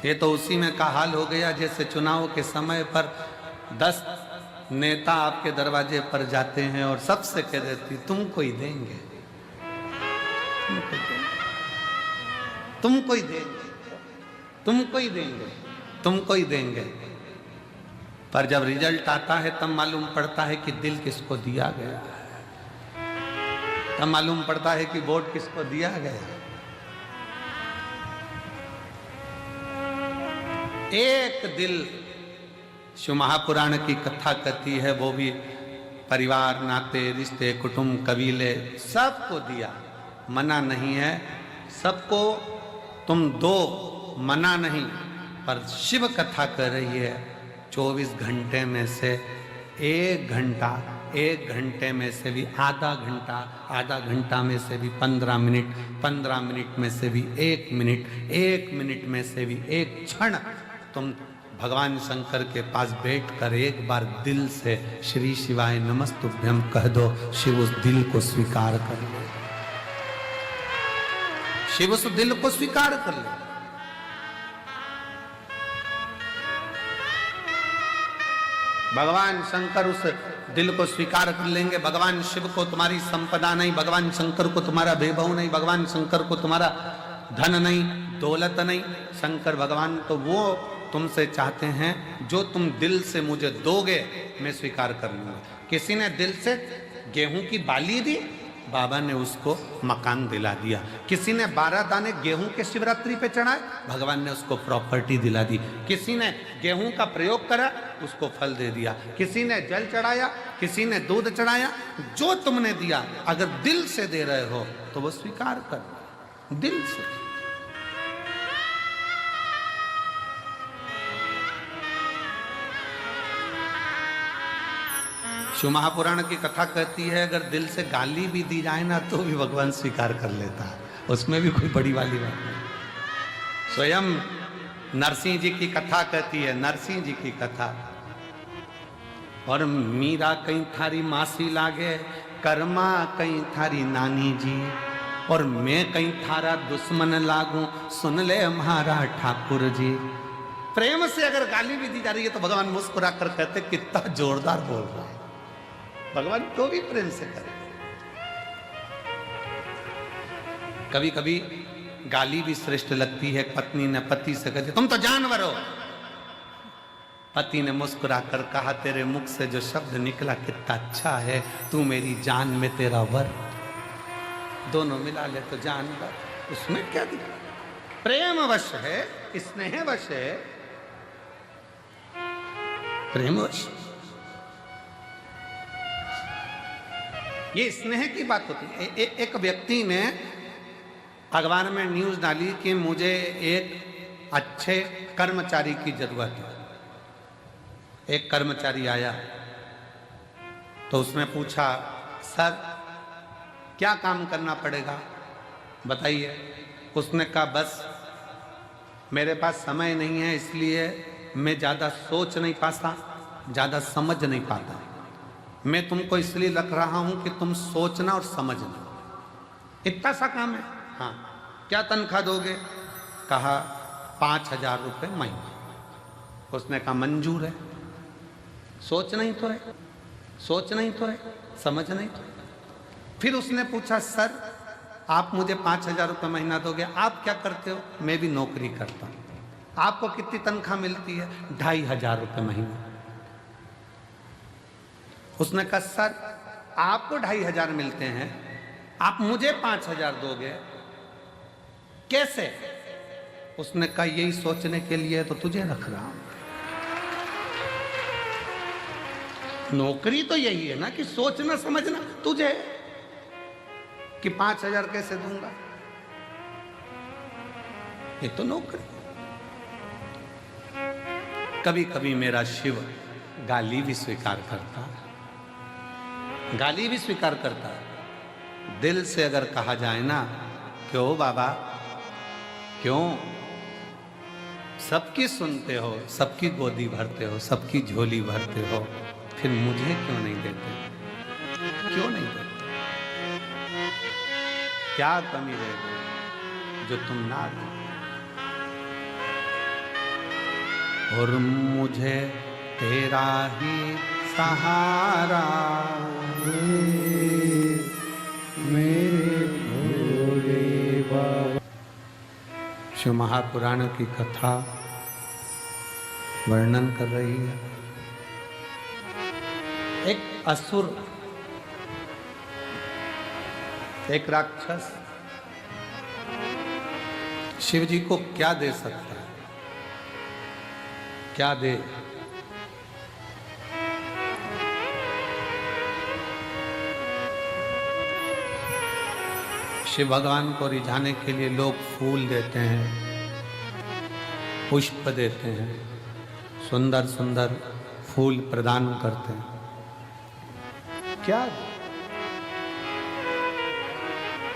ये तो उसी में का हाल हो गया जैसे चुनाव के समय पर 10 नेता आपके दरवाजे पर जाते हैं और सबसे कह देती, तुमको ही देंगे, तुमको ही देंगे, तुमको ही देंगे। तुमको ही देंगे। पर जब रिजल्ट आता है तब मालूम पड़ता है कि दिल किसको दिया गया है, तब मालूम पड़ता है कि वोट किसको दिया गया। एक दिल शिव महापुराण की कथा कहती है, वो भी परिवार, नाते, रिश्ते, कुटुंब, कबीले सबको दिया, मना नहीं है सबको। तुम दो, मना नहीं, पर शिव कथा कर रही है 24 घंटे में से 1 घंटा, 1 घंटे में से भी आधा घंटा, आधा घंटा में से भी 15 मिनट, 15 मिनट में से भी 1 मिनट, 1 मिनट में से भी 1 क्षण तुम भगवान शंकर के पास बैठकर एक बार दिल से श्री शिवाय नमस्तुभ्यम कह दो। शिव उस दिल को स्वीकार कर ले, शिव उस दिल को स्वीकार कर ले। भगवान शंकर उस दिल को स्वीकार कर लेंगे। भगवान शिव को तुम्हारी संपदा नहीं, भगवान शंकर को तुम्हारा वैभव नहीं, भगवान शंकर को तुम्हारा धन नहीं, दौलत नहीं। शंकर भगवान तो वो तुमसे चाहते हैं जो तुम दिल से मुझे दोगे मैं स्वीकार कर लूंगा। किसी ने दिल से गेहूं की बाली दी, बाबा ने उसको मकान दिला दिया। किसी ने 12 दाने गेहूं के शिवरात्रि पे चढ़ाए, भगवान ने उसको प्रॉपर्टी दिला दी। किसी ने गेहूं का प्रयोग करा, उसको फल दे दिया। किसी ने जल चढ़ाया, किसी ने दूध चढ़ाया। जो तुमने दिया अगर दिल से दे रहे हो तो वो स्वीकार कर, दिल से। शिव महापुराण की कथा कहती है अगर दिल से गाली भी दी जाए ना तो भी भगवान स्वीकार कर लेता है, उसमें भी कोई बड़ी वाली बात नहीं। स्वयं नरसिंह जी की कथा कहती है, नरसिंह जी की कथा। और मीरा कहीं थारी मासी लागे, कर्मा कहीं थारी नानी जी, और मैं कहीं थारा दुश्मन लागू, सुन ले हमारा ठाकुर जी। प्रेम से अगर गाली भी दी जा रही है तो भगवान मुस्कुरा कर कहते कितना जोरदार बोल रहा है। भगवान तो भी प्रेम से करे। कभी कभी गाली भी श्रेष्ठ लगती है। पत्नी ने पति से कहती तुम तो जानवर हो। पति ने मुस्कुरा कर कहा तेरे मुख से जो शब्द निकला कितना अच्छा है, तू मेरी जान में तेरा वर। दोनों मिला ले तो जानवर, उसमें क्या दिखा। प्रेमवश है, स्नेहवश है, प्रेमवश। ये स्नेह की बात होती है। एक व्यक्ति ने अखबार में न्यूज़ डाली कि मुझे एक अच्छे कर्मचारी की जरूरत है। एक कर्मचारी आया तो उसने पूछा सर क्या काम करना पड़ेगा बताइए। उसने कहा बस मेरे पास समय नहीं है, इसलिए मैं ज़्यादा सोच नहीं पाता, ज़्यादा समझ नहीं पाता। मैं तुमको इसलिए रख रहा हूं कि तुम सोचना और समझना, इतना सा काम है। हाँ, क्या तनख्वाह दोगे? कहा 5,000 रुपये महीना। उसने कहा मंजूर है। सोचना ही तो है, सोचना ही तो है, समझना ही तो है। फिर उसने पूछा सर आप मुझे 5,000 रुपये महीना दोगे, आप क्या करते हो? मैं भी नौकरी करता हूँ। आपको कितनी तनख्वाह मिलती है? 2,500 रुपये महीना। उसने कहा सर आपको 2,500 मिलते हैं, आप मुझे 5,000 दोगे कैसे? उसने कहा यही सोचने के लिए तो तुझे रख रहा हूं। नौकरी तो यही है ना कि सोचना समझना। तुझे कि 5,000 कैसे दूंगा, ये तो नौकरी। कभी कभी मेरा शिव गाली भी स्वीकार करता है, गाली भी स्वीकार करता है। दिल से अगर कहा जाए ना क्यों बाबा क्यों, सबकी सुनते हो, सबकी गोदी भरते हो, सबकी झोली भरते हो, फिर मुझे क्यों नहीं देते? क्यों नहीं देते? क्या कमी रह गई जो तुम ना दो? और मुझे तेरा ही सहारा मेरे भोले बाबा। शिव महापुराण की कथा वर्णन कर रही है। एक असुर, एक राक्षस शिव जी को क्या दे सकता है? क्या दे? शिव भगवान को रिझाने के लिए लोग फूल देते हैं, पुष्प देते हैं, सुंदर सुंदर फूल प्रदान करते हैं। क्या?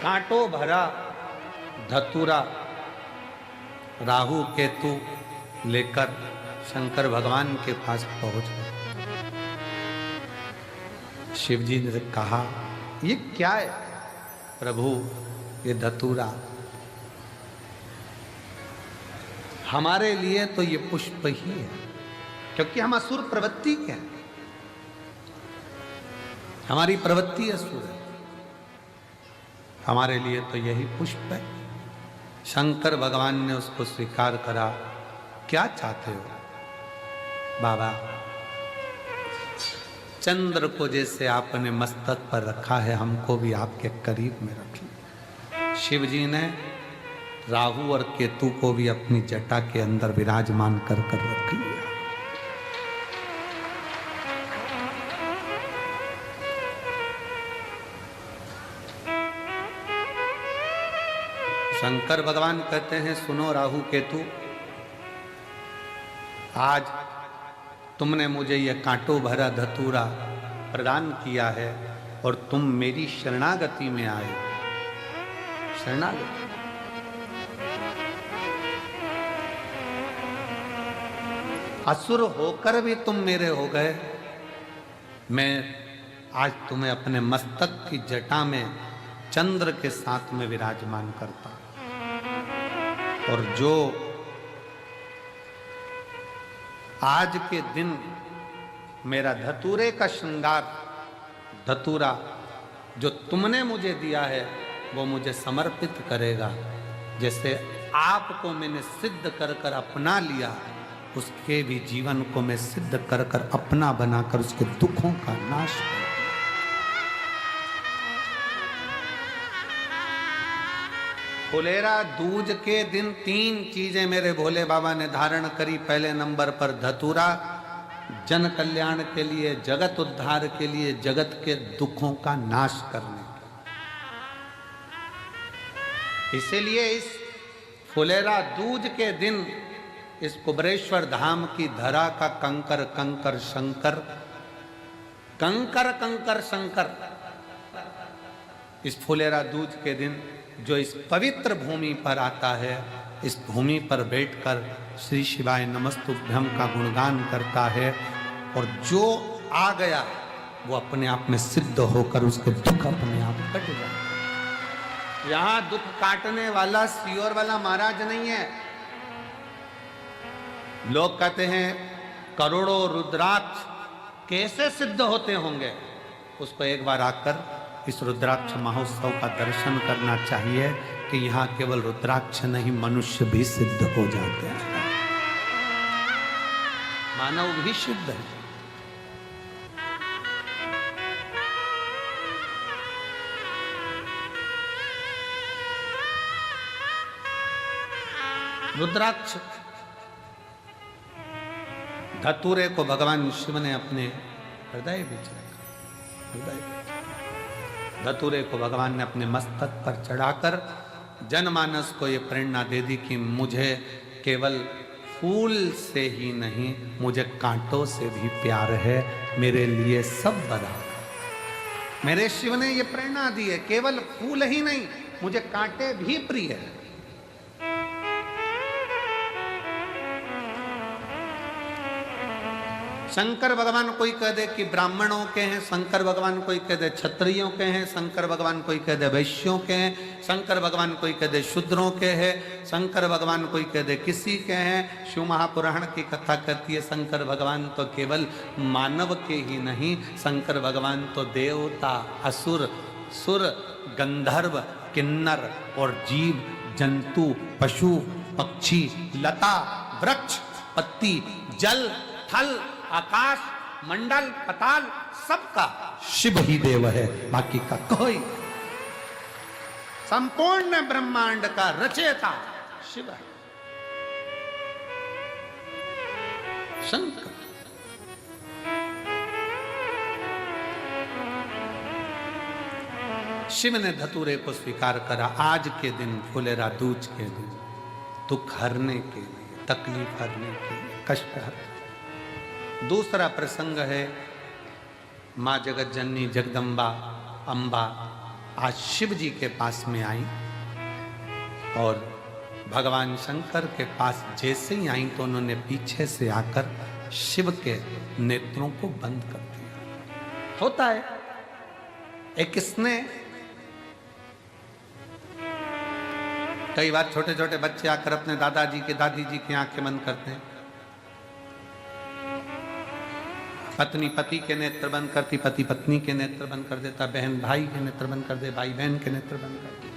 कांटों भरा धतूरा राहु केतु लेकर शंकर भगवान के पास पहुंच गए। शिव जी ने कहा, ये क्या है प्रभु? ये धतूरा हमारे लिए तो ये पुष्प ही है, क्योंकि हम असुर प्रवृत्ति के हैं, हमारी प्रवृत्ति असुर है, हमारे लिए तो यही पुष्प है। शंकर भगवान ने उसको स्वीकार करा। क्या चाहते हो बाबा? चंद्र को जैसे आपने मस्तक पर रखा है, हमको भी आपके करीब में रखिए। शिव जी ने राहु और केतु को भी अपनी जटा के अंदर विराजमान कर कर रख लिया। शंकर भगवान कहते हैं, सुनो राहु केतु, आज तुमने मुझे यह कांटों भरा धतूरा प्रदान किया है और तुम मेरी शरणागति में आए। शरणागति, असुर होकर भी तुम मेरे हो गए। मैं आज तुम्हें अपने मस्तक की जटा में चंद्र के साथ में विराजमान करता, और जो आज के दिन मेरा धतूरे का श्रृंगार, धतूरा जो तुमने मुझे दिया है, वो मुझे समर्पित करेगा। जैसे आपको मैंने सिद्ध कर कर अपना लिया, उसके भी जीवन को मैं सिद्ध कर कर अपना बनाकर उसके दुखों का नाश करूं। फुलेरा दूज के दिन 3 चीजें मेरे भोले बाबा ने धारण करी। पहले नंबर पर धतूरा, जन कल्याण के लिए, जगत उद्धार के लिए, जगत के दुखों का नाश करने के। इसीलिए इस फुलेरा दूज के दिन इस कुबरेश्वर धाम की धरा का कंकर कंकर शंकर, कंकर कंकर शंकर, इस फुलेरा दूज के दिन जो इस पवित्र भूमि पर आता है, इस भूमि पर बैठकर श्री शिवाय नमस्तुभ्यम का गुणगान करता है, और जो आ गया वो अपने आप में सिद्ध होकर उसके दुख अपने आप कट जाए। यहां दुख काटने वाला सियोर वाला महाराज नहीं है। लोग कहते हैं करोड़ों रुद्राक्ष कैसे सिद्ध होते होंगे। उसको एक बार आकर इस रुद्राक्ष महोत्सव का दर्शन करना चाहिए कि यहाँ केवल रुद्राक्ष नहीं, मनुष्य भी सिद्ध हो जाते हैं, मानव भी सिद्ध है। रुद्राक्ष धतूरे को भगवान शिव ने अपने हृदय में रखा। हृदय धतूरे को भगवान ने अपने मस्तक पर चढ़ाकर जनमानस को ये प्रेरणा दे दी कि मुझे केवल फूल से ही नहीं, मुझे कांटों से भी प्यार है, मेरे लिए सब बराबर। मेरे शिव ने ये प्रेरणा दी है, केवल फूल ही नहीं, मुझे कांटे भी प्रिय है। शंकर भगवान कोई कह दे कि ब्राह्मणों के हैं, शंकर भगवान कोई कह दे क्षत्रियों के हैं, शंकर भगवान कोई कह दे वैश्यों के हैं, शंकर भगवान कोई कह दे शूद्रों के हैं, शंकर भगवान कोई कह दे किसी के हैं। शिव महापुराण की कथा कहती है शंकर भगवान तो केवल मानव के ही नहीं, शंकर भगवान तो देवता, असुर, सुर, गंधर्व, किन्नर और जीव जंतु, पशु, पक्षी, लता, वृक्ष पत्ती, जल, थल, आकाश, मंडल, पताल, सबका शिव ही देव है, बाकी का कोई। संपूर्ण ब्रह्मांड का रचयिता शिव है, शंकर। शिव ने धतूरे को स्वीकार करा। आज के दिन, फुलेरा दूज के दिन, दुख हरने के लिए, तकलीफ हरने के लिए, कष्ट हरने। दूसरा प्रसंग है माँ जगत जननी जगदम्बा अम्बा आज शिव जी के पास में आई और भगवान शंकर के पास जैसे ही आई तो उन्होंने पीछे से आकर शिव के नेत्रों को बंद कर दिया। होता है एक स्नेह। कई बार छोटे छोटे बच्चे आकर अपने दादाजी के दादी जी की आंखें बंद करते हैं। पत्नी पति के नेत्र बंद करती, पति पत्नी के नेत्र बंद कर देता, बहन भाई के नेत्र बंद कर दे, भाई बहन के नेत्र बंद कर दे।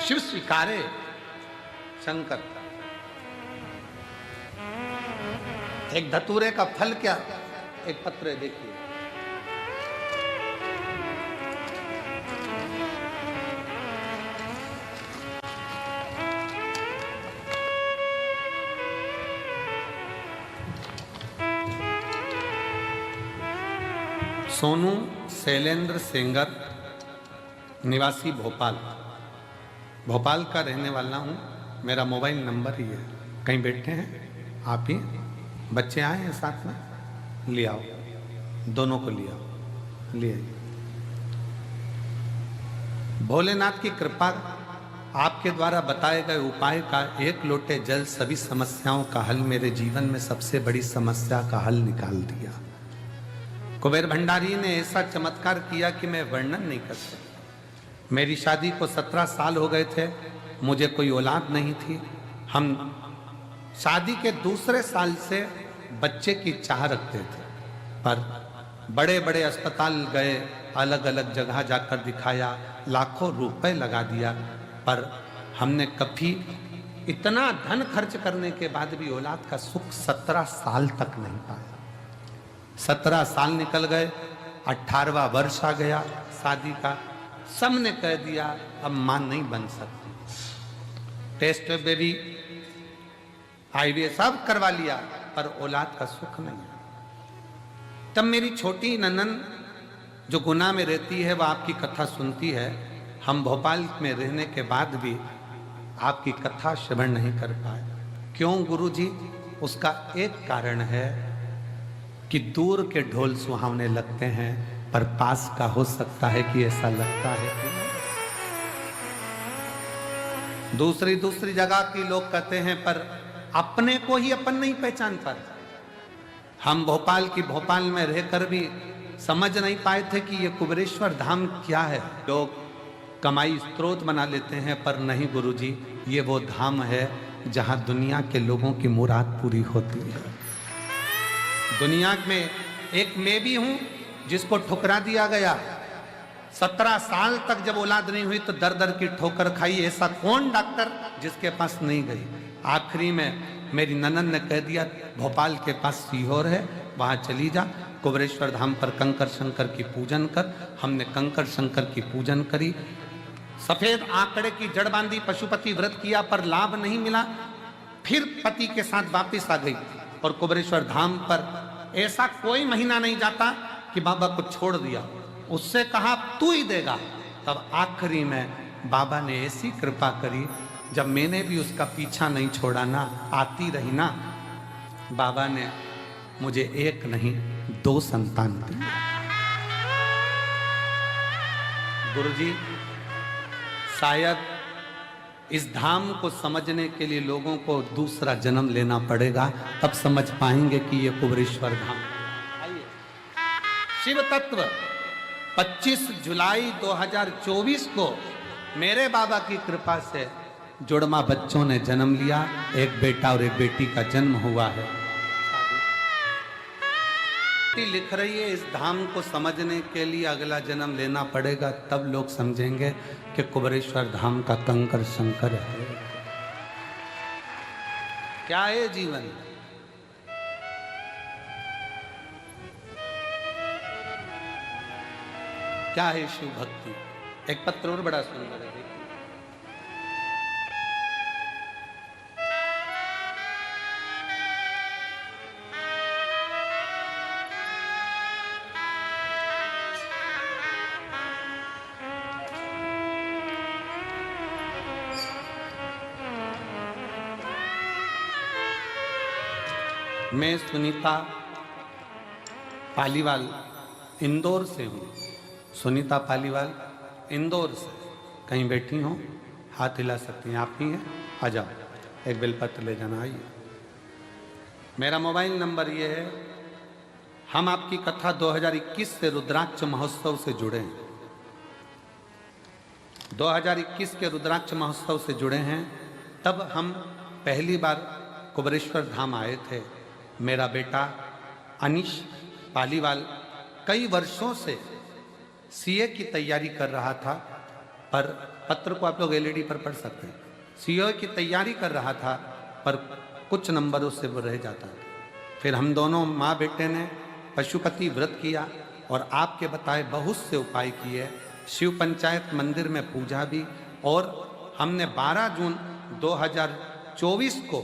शिव स्वीकारे शंकर। एक धतूरे का फल क्या? एक पत्र देखिए, सोनू शैलेंद्र सेंगर, निवासी भोपाल। भोपाल का रहने वाला हूँ। मेरा मोबाइल नंबर ही है। कहीं बैठे हैं आप ही, बच्चे आए हैं साथ में, ले आओ, दोनों को ले आओ, ले आइए। भोलेनाथ की कृपा, आपके द्वारा बताए गए उपाय का एक लोटे जल सभी समस्याओं का हल, मेरे जीवन में सबसे बड़ी समस्या का हल निकाल दिया। कुबेर भंडारी ने ऐसा चमत्कार किया कि मैं वर्णन नहीं कर सकता। मेरी शादी को 17 साल हो गए थे, मुझे कोई औलाद नहीं थी। हम शादी के दूसरे साल से बच्चे की चाह रखते थे, पर बड़े बड़े अस्पताल गए, अलग अलग जगह जाकर दिखाया, लाखों रुपए लगा दिया, पर हमने कभी इतना धन खर्च करने के बाद भी औलाद का सुख 17 साल तक नहीं पाया। 17 साल निकल गए, 18वां वर्ष आ गया शादी का। सबने कह दिया अब मां नहीं बन सकती। टेस्ट बेबी, आईवीएफ सब करवा लिया, पर औलाद का सुख नहीं। तब मेरी छोटी ननन जो गुना में रहती है, वह आपकी कथा सुनती है। हम भोपाल में रहने के बाद भी आपकी कथा श्रवण नहीं कर पाए। क्यों गुरुजी? उसका एक कारण है कि दूर के ढोल सुहावने लगते हैं, पर पास का हो सकता है कि ऐसा लगता है कि दूसरी जगह के लोग कहते हैं, पर अपने को ही अपन नहीं पहचान पाते। हम भोपाल में रहकर भी समझ नहीं पाए थे कि ये कुबेरेश्वर धाम क्या है। लोग कमाई स्रोत बना लेते हैं, पर नहीं गुरुजी, ये वो धाम है जहां दुनिया के लोगों की मुराद पूरी होती है। दुनिया में एक मैं भी हूं जिसको ठुकरा दिया गया। 17 साल तक जब औलाद नहीं हुई तो दर दर की ठोकर खाई। ऐसा कौन डॉक्टर जिसके पास नहीं गई? आखिरी में मेरी ननन ने कह दिया, भोपाल के पास सीहोर है, वहां चली जा, कुबेरेश्वर धाम पर कंकर शंकर की पूजन कर। हमने कंकर शंकर की पूजन करी, सफेद आंकड़े की जड़ बांधी, पशुपति व्रत किया, पर लाभ नहीं मिला। फिर पति के साथ वापिस आ गई और कुबेरेश्वर धाम पर ऐसा कोई महीना नहीं जाता कि बाबा को छोड़ दिया। उससे कहा तू ही देगा। तब आखिरी में बाबा ने ऐसी कृपा करी, जब मैंने भी उसका पीछा नहीं छोड़ा ना, आती रही ना, बाबा ने मुझे एक नहीं 2 संतान दिए। गुरुजी, शायद इस धाम को समझने के लिए लोगों को दूसरा जन्म लेना पड़ेगा, तब समझ पाएंगे कि ये कुबेरेश्वर धाम। आइए, शिव तत्व 25 जुलाई 2024 को मेरे बाबा की कृपा से जुड़वा बच्चों ने जन्म लिया। एक बेटा और एक बेटी का जन्म हुआ है। लिख रही है, इस धाम को समझने के लिए अगला जन्म लेना पड़ेगा, तब लोग समझेंगे कि कुबेरेश्वर धाम का कंकर शंकर है। क्या है जीवन? क्या है शिव भक्ति? एक पत्र और बड़ा सुंदर है, देखिए। मैं सुनीता पालीवाल इंदौर से हूँ। सुनीता पालीवाल इंदौर से कहीं बैठी हो, हाथ हिला सकती हैं, आप ही हैं, आ जाओ, एक बेलपत्र ले जाना, आइए। मेरा मोबाइल नंबर ये है। हम आपकी कथा 2021 से रुद्राक्ष महोत्सव से जुड़े हैं। 2021 के रुद्राक्ष महोत्सव से जुड़े हैं। तब हम पहली बार कुबेरेश्वर धाम आए थे। मेरा बेटा अनिश पालीवाल कई वर्षों से सीए की तैयारी कर रहा था, पर पत्र को आप लोग एलईडी पर पढ़ सकते हैं। सीए की तैयारी कर रहा था, पर कुछ नंबरों से वो रह जाता था। फिर हम दोनों माँ बेटे ने पशुपति व्रत किया और आपके बताए बहुत से उपाय किए। शिव पंचायत मंदिर में पूजा भी, और हमने 12 जून 2024 को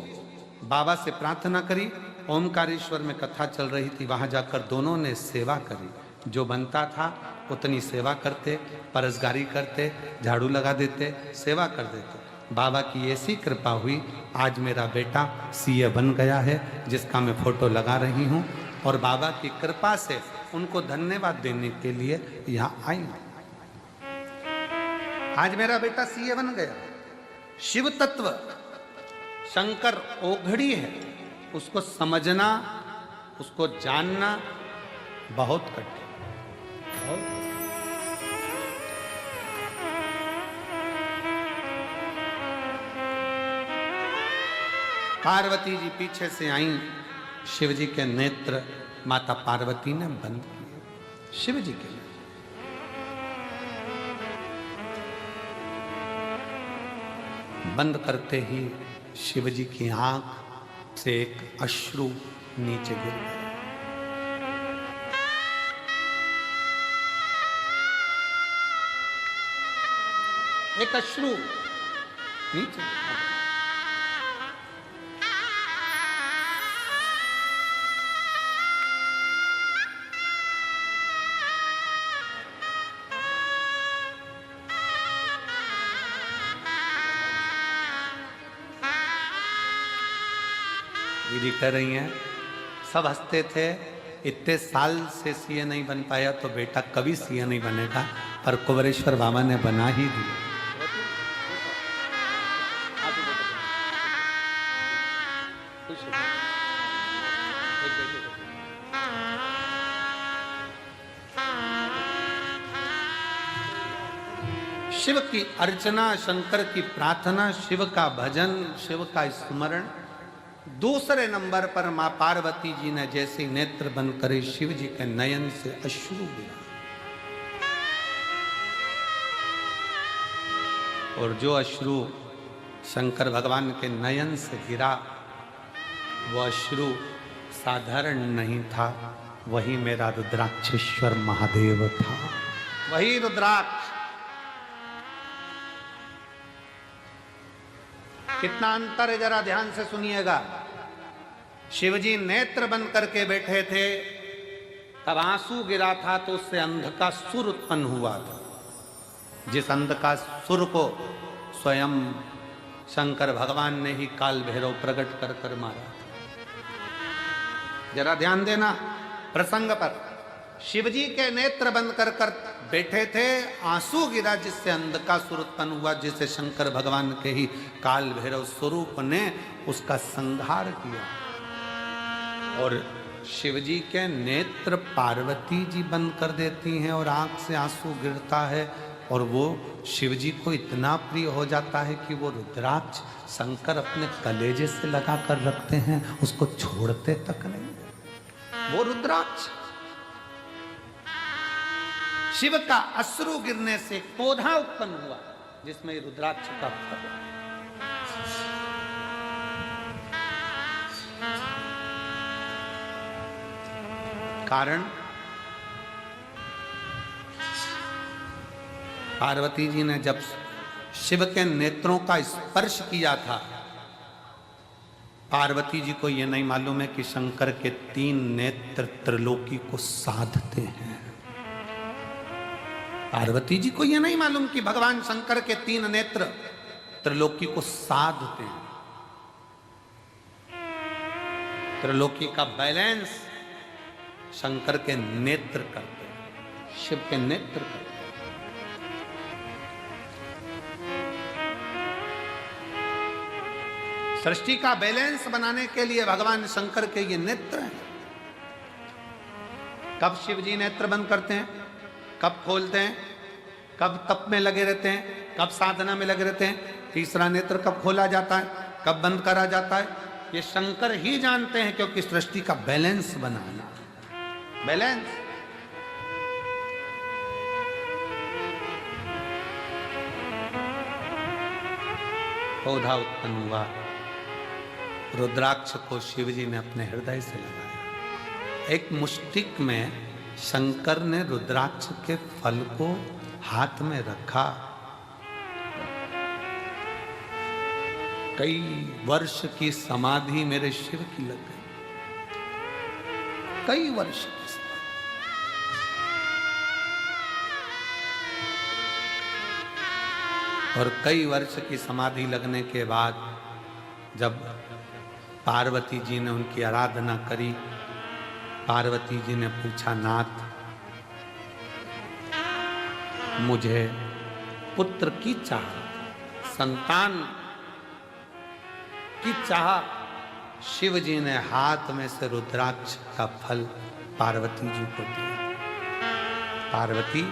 बाबा से प्रार्थना करी। ओमकारेश्वर में कथा चल रही थी, वहाँ जाकर दोनों ने सेवा करी। जो बनता था उतनी सेवा करते, परसगारी करते, झाड़ू लगा देते, सेवा कर देते। बाबा की ऐसी कृपा हुई, आज मेरा बेटा सीए बन गया है, जिसका मैं फोटो लगा रही हूँ। और बाबा की कृपा से उनको धन्यवाद देने के लिए यहाँ आई। आज मेरा बेटा सीए बन गया। शिव तत्व शंकर ओघड़ी है, उसको समझना, उसको जानना बहुत कठिन। पार्वती जी पीछे से आई, शिव जी के नेत्र माता पार्वती ने बंद किए। शिव जी के बंद करते ही शिव जी की आंख से एक अश्रु नीचे गिर गया। एक अश्रु नीचे। दीदी कह रही हैं, सब हंसते थे, इतने साल से सीए नहीं बन पाया तो बेटा कभी सीए नहीं बनेगा, पर कुबेरेश्वर बाबा ने बना ही दिया। शिव की अर्चना, शंकर की प्रार्थना, शिव का भजन, शिव का स्मरण। दूसरे नंबर पर मां पार्वती जी ने जैसे नेत्र बंद करे, शिव जी के नयन से अश्रु गिरा। और जो अश्रु शंकर भगवान के नयन से गिरा, वो अश्रु साधारण नहीं था, वही मेरा रुद्राक्षेश्वर महादेव था। वही रुद्राक्ष। कितना अंतर है, जरा ध्यान से सुनिएगा। शिवजी नेत्र बंद करके बैठे थे, तब आंसू गिरा था तो उससे अंध का सुर उत्पन्न हुआ था। जिस अंध का सुर को स्वयं शंकर भगवान ने ही काल भैरव प्रकट कर कर मारा। जरा ध्यान देना प्रसंग पर। शिवजी के नेत्र बंद कर कर बैठे थे, आंसू गिरा जिससे अंध का सुर उत्पन्न हुआ, जिसे शंकर भगवान के ही काल भैरव स्वरूप ने उसका संहार किया। और शिवजी के नेत्र पार्वती जी बंद कर देती हैं और आंख से आंसू गिरता है, और वो शिवजी को इतना प्रिय हो जाता है कि वो रुद्राक्ष शंकर अपने कलेजे से लगा कर रखते हैं, उसको छोड़ते तक नहीं। वो रुद्राक्ष शिव का अश्रु गिरने से पौधा उत्पन्न हुआ जिसमें रुद्राक्ष का फल। कारण पार्वती जी ने जब शिव के नेत्रों का स्पर्श किया था, पार्वती जी को यह नहीं मालूम है कि शंकर के 3 नेत्र त्रिलोकी को साधते हैं। पार्वती जी को यह नहीं मालूम कि भगवान शंकर के 3 नेत्र त्रिलोकी को साधते हैं। त्रिलोकी का बैलेंस शंकर के नेत्र करते हैं, शिव के नेत्र करते हैं। सृष्टि का बैलेंस बनाने के लिए भगवान शंकर के ये नेत्र हैं। कब शिव जी नेत्र बंद करते हैं, कब खोलते हैं, कब तप में लगे रहते हैं, कब साधना में लगे रहते हैं, तीसरा नेत्र कब खोला जाता है, कब बंद करा जाता है, ये शंकर ही जानते हैं, क्योंकि सृष्टि का बैलेंस बनाना, बैलेंस। पौधा उत्पन्न हुआ, रुद्राक्ष को शिव जी ने अपने हृदय से लगाया। एक मुष्टिक में शंकर ने रुद्राक्ष के फल को हाथ में रखा। कई वर्ष की समाधि मेरे शिव की लग गई, कई वर्ष की समाधि। और कई वर्ष की समाधि लगने के बाद जब पार्वती जी ने उनकी आराधना करी, पार्वती जी ने पूछा, नाथ मुझे पुत्र की चाह, संतान की चाह। शिव जी ने हाथ में से रुद्राक्ष का फल पार्वती जी को दिया। पार्वती,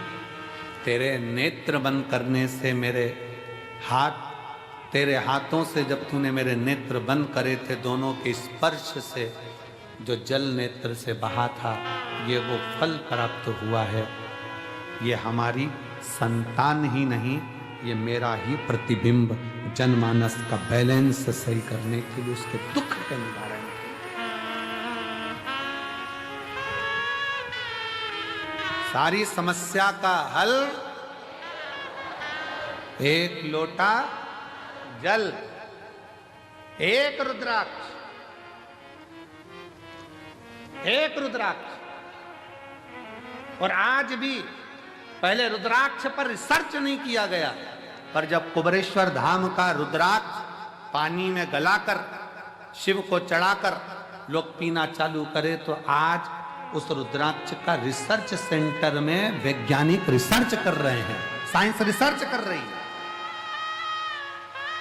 तेरे नेत्र बंद करने से मेरे हाथ, तेरे हाथों से जब तूने मेरे नेत्र बंद करे थे, दोनों के स्पर्श से जो जल नेत्र से बहा था, ये वो फल प्राप्त हुआ है। ये हमारी संतान ही नहीं, ये मेरा ही प्रतिबिंब जनमानस का बैलेंस सही करने के लिए, उसके दुख के निवारण के लिए। सारी समस्या का हल एक लोटा जल, एक रुद्राक्ष, एक रुद्राक्ष। और आज भी पहले रुद्राक्ष पर रिसर्च नहीं किया गया, पर जब कुबेरेश्वर धाम का रुद्राक्ष पानी में गलाकर शिव को चढ़ाकर लोग पीना चालू करे, तो आज उस रुद्राक्ष का रिसर्च सेंटर में वैज्ञानिक रिसर्च कर रहे हैं, साइंस रिसर्च कर रही है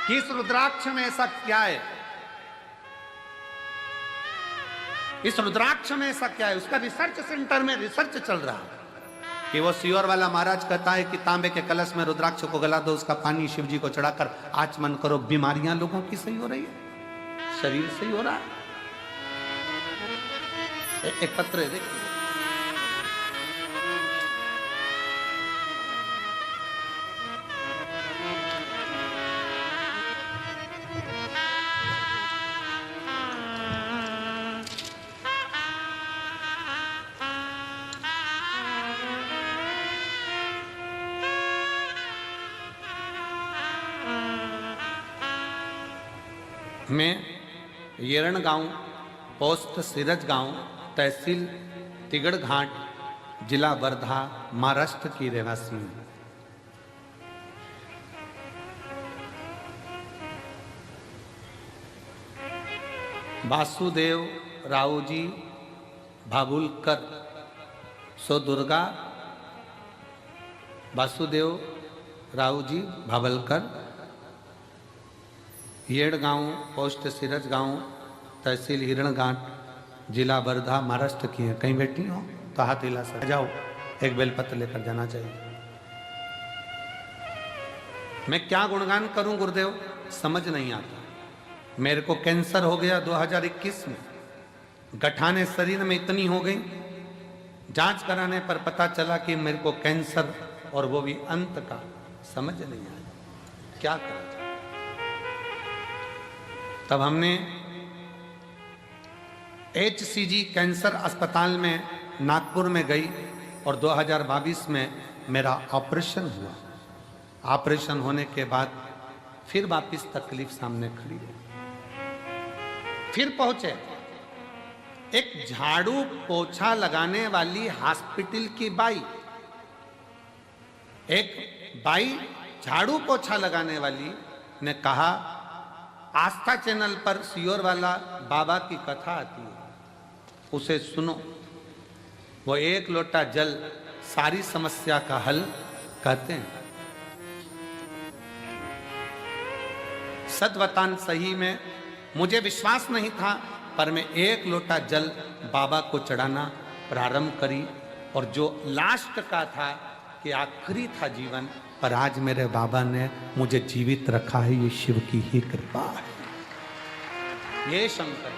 कि इस रुद्राक्ष में ऐसा क्या है, इस रुद्राक्ष में ऐसा क्या है। उसका रिसर्च सेंटर में रिसर्च चल रहा है कि वो सियोर वाला महाराज कहता है कि तांबे के कलश में रुद्राक्ष को गला दो, उसका पानी शिव जी को चढ़ाकर आचमन करो, बीमारियां लोगों की सही हो रही है, शरीर सही हो रहा है। एक पत्र है, देखिए, मैं येरण गांव, पोस्ट सिरज गांव, तहसील तिगड़ घाट, जिला वर्धा, महाराष्ट्र की रहवासी हूं। वासुदेव रावजी भाबुलकर, सो दुर्गा वासुदेव रावजी भाबलकर, येड़ गांव, पोस्ट सिरज गांव, तहसील हिरणघाट, जिला वर्धा, महाराष्ट्र की है। कहीं बैठी हो तो हाथ हिला सक जाओ, एक बेलपत्र लेकर जाना चाहिए। मैं क्या गुणगान करूं गुरुदेव, समझ नहीं आता। मेरे को कैंसर हो गया 2021 में, गठाने शरीर में इतनी हो गई, जांच कराने पर पता चला कि मेरे को कैंसर, और वो भी अंत का। समझ नहीं आया क्या करा जाए। तब हमने HCG कैंसर अस्पताल में नागपुर में गई और 2022 में मेरा ऑपरेशन हुआ। ऑपरेशन होने के बाद फिर वापिस तकलीफ सामने खड़ी हो। फिर पहुंचे एक झाड़ू पोछा लगाने वाली हॉस्पिटल की बाई, एक बाई झाड़ू पोछा लगाने वाली ने कहा, आस्था चैनल पर सियोर वाला बाबा की कथा आती है, उसे सुनो। वो एक लोटा जल सारी समस्या का हल कहते हैं। सद्वतान सही में मुझे विश्वास नहीं था, पर मैं एक लोटा जल बाबा को चढ़ाना प्रारंभ करी, और जो लास्ट का था कि आखिरी था जीवन, पर आज मेरे बाबा ने मुझे जीवित रखा है। ये शिव की ही कृपा है, ये शंकर।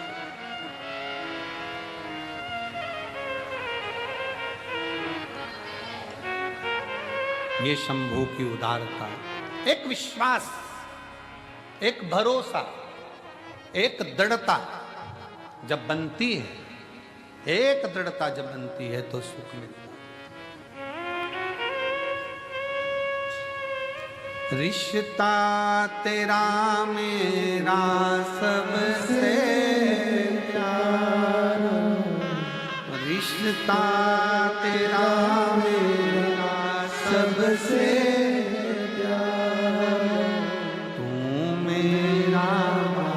ये शंभू की उदारता, एक विश्वास, एक भरोसा, एक दृढ़ता जब बनती है, एक दृढ़ता जब बनती है तो सुख मिलता है। रिश्ता तेरा मेरा सबसे प्यारा, रिश्ता तेरा मेरा सबसे प्यारा, तू मेरा बाबा,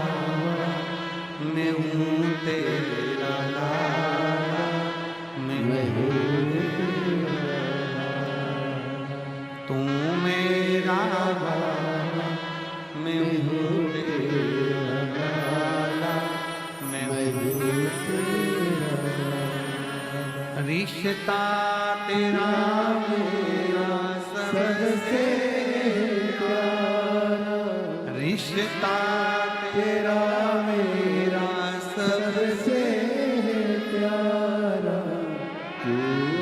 मैं हूँ तेरा लाला, मैं हूँ तू मेरा बाबा, मैं हूँ तेरा लाला, मैं हूँ रिश्ता तेरा मेरा सबसे प्यारा, रिश्ता तेरा मेरा सबसे प्यारा, तू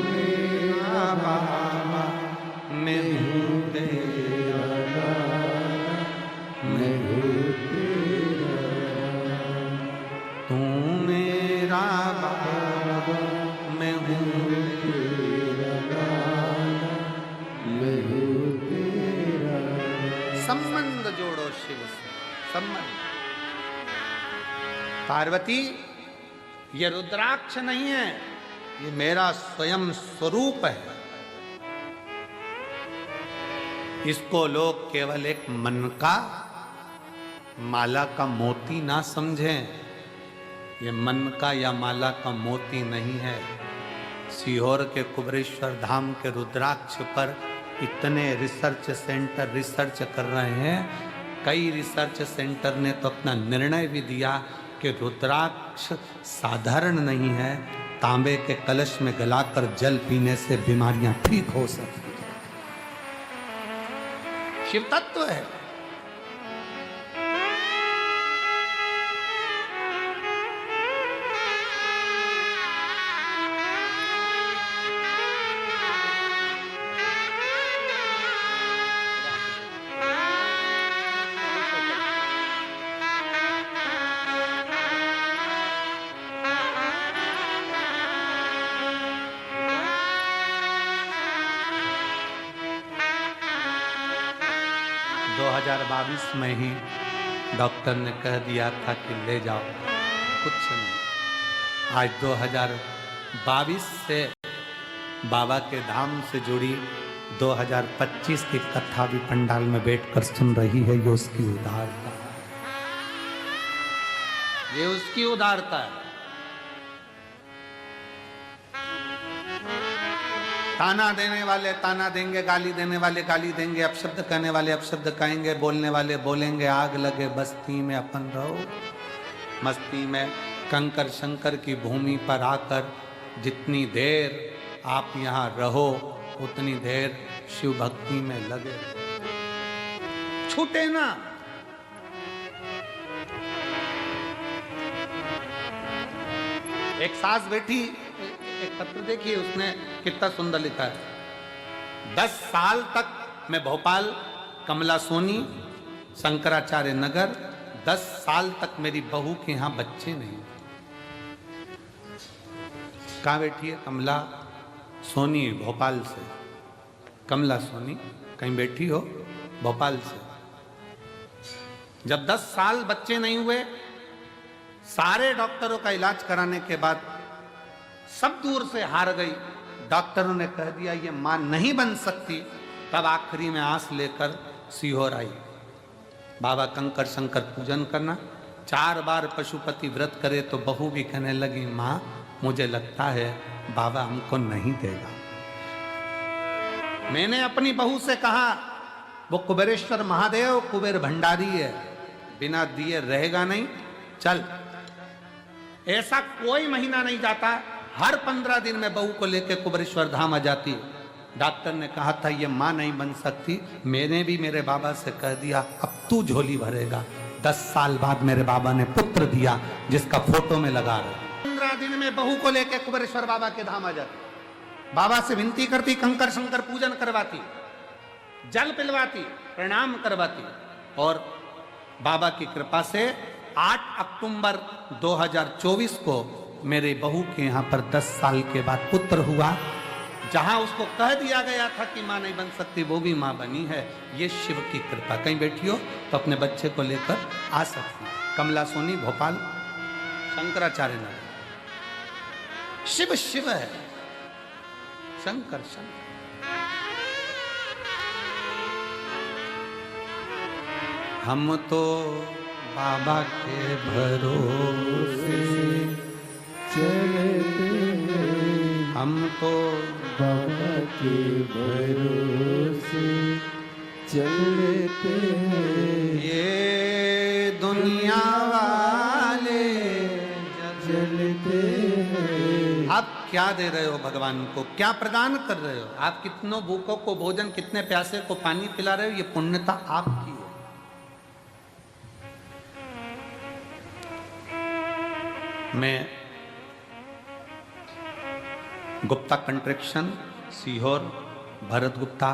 मेरा बाबा, मैं हूँ तेरा लाला, मैं हूँ तेरा, तू मेरा बाबा, मैं हूँ तेरा लाला, मैं हूँ तेरा। संबंध जोड़ो शिव से, संबंध। पार्वती, ये रुद्राक्ष नहीं है, ये मेरा स्वयं स्वरूप है। इसको लोग केवल एक मन का माला का मोती ना समझें। ये मन का या माला का मोती नहीं है। सीहोर के कुबरेश्वर धाम के रुद्राक्ष पर इतने रिसर्च सेंटर रिसर्च कर रहे हैं। कई रिसर्च सेंटर ने तो अपना निर्णय भी दिया कि रुद्राक्ष साधारण नहीं है, तांबे के कलश में गलाकर जल पीने से बीमारियां ठीक हो सकती। शिव तत्व है। में ही डॉक्टर ने कह दिया था कि ले जाओ, कुछ नहीं। आज 2022 से बाबा के धाम से जुड़ी 2025 की कथा भी पंडाल में बैठकर सुन रही है। ये उसकी उदारता है, ये उसकी उदारता है। ताना देने वाले ताना देंगे, गाली देने वाले गाली देंगे, अपशब्द कहने वाले अपशब्द कहेंगे, बोलने वाले बोलेंगे। आग लगे बस्ती में अपन रहो मस्ती में। कंकर शंकर की भूमि पर आकर जितनी देर आप यहाँ रहो, उतनी देर शिव भक्ति में लगे, छूटे ना। एक सास बैठी एक पत्र देखिए, उसने कितना सुंदर लिखा है। 10 साल तक मैं भोपाल, कमला सोनी, शंकराचार्य नगर, 10 साल तक मेरी बहू के यहां बच्चे नहीं। कहाँ बैठी है? कमला सोनी भोपाल से। कमला सोनी कहीं बैठी हो भोपाल से। जब 10 साल बच्चे नहीं हुए, सारे डॉक्टरों का इलाज कराने के बाद सब दूर से हार गई। डॉक्टरों ने कह दिया ये मां नहीं बन सकती। तब आखिरी में आस लेकर सीहोर आई। बाबा कंकर शंकर पूजन करना, 4 बार पशुपति व्रत करे तो बहू भी कहने लगी मां मुझे लगता है बाबा हमको नहीं देगा। मैंने अपनी बहू से कहा वो कुबेरेश्वर महादेव कुबेर भंडारी है, बिना दिए रहेगा नहीं, चल। ऐसा कोई महीना नहीं जाता, हर 15 दिन में बहू को लेकर कुबेरेश्वर धाम आ जाती। डॉक्टर ने कहा था ये मां नहीं बन सकती। मैंने भी मेरे बाबा से कह दिया अब तू झोली भरेगा। 10 साल बाद मेरे बाबा ने पुत्र दिया जिसका फोटो में लगा रहा। 15 दिन में बहू को लेकर कुबेरेश्वर बाबा के धाम आ जाती। बाबा से विनती करती, कंकर शंकर पूजन करवाती, जल पिलवाती, प्रणाम करवाती। और बाबा की कृपा से 8 अक्टूबर 2024 को मेरे बहू के यहाँ पर 10 साल के बाद पुत्र हुआ। जहां उसको कह दिया गया था कि मां नहीं बन सकती, वो भी मां बनी है। ये शिव की कृपा। कहीं बैठी हो तो अपने बच्चे को लेकर आ सकती। कमला सोनी भोपाल, शंकराचार्य नगर। शिव शिव है, शंकर शंकर। हम तो बाबा के भरोसे चलते हैं, हम तो बाबा के भरोसे चलते हैं। ये दुनिया वाले चलते हैं। आप क्या दे रहे हो भगवान को? क्या प्रदान कर रहे हो? आप कितनों भूखों को भोजन, कितने प्यासे को पानी पिला रहे हो? ये पुण्यता आपकी है। मैं गुप्ता कंट्रेक्शन सीहोर, भरत गुप्ता,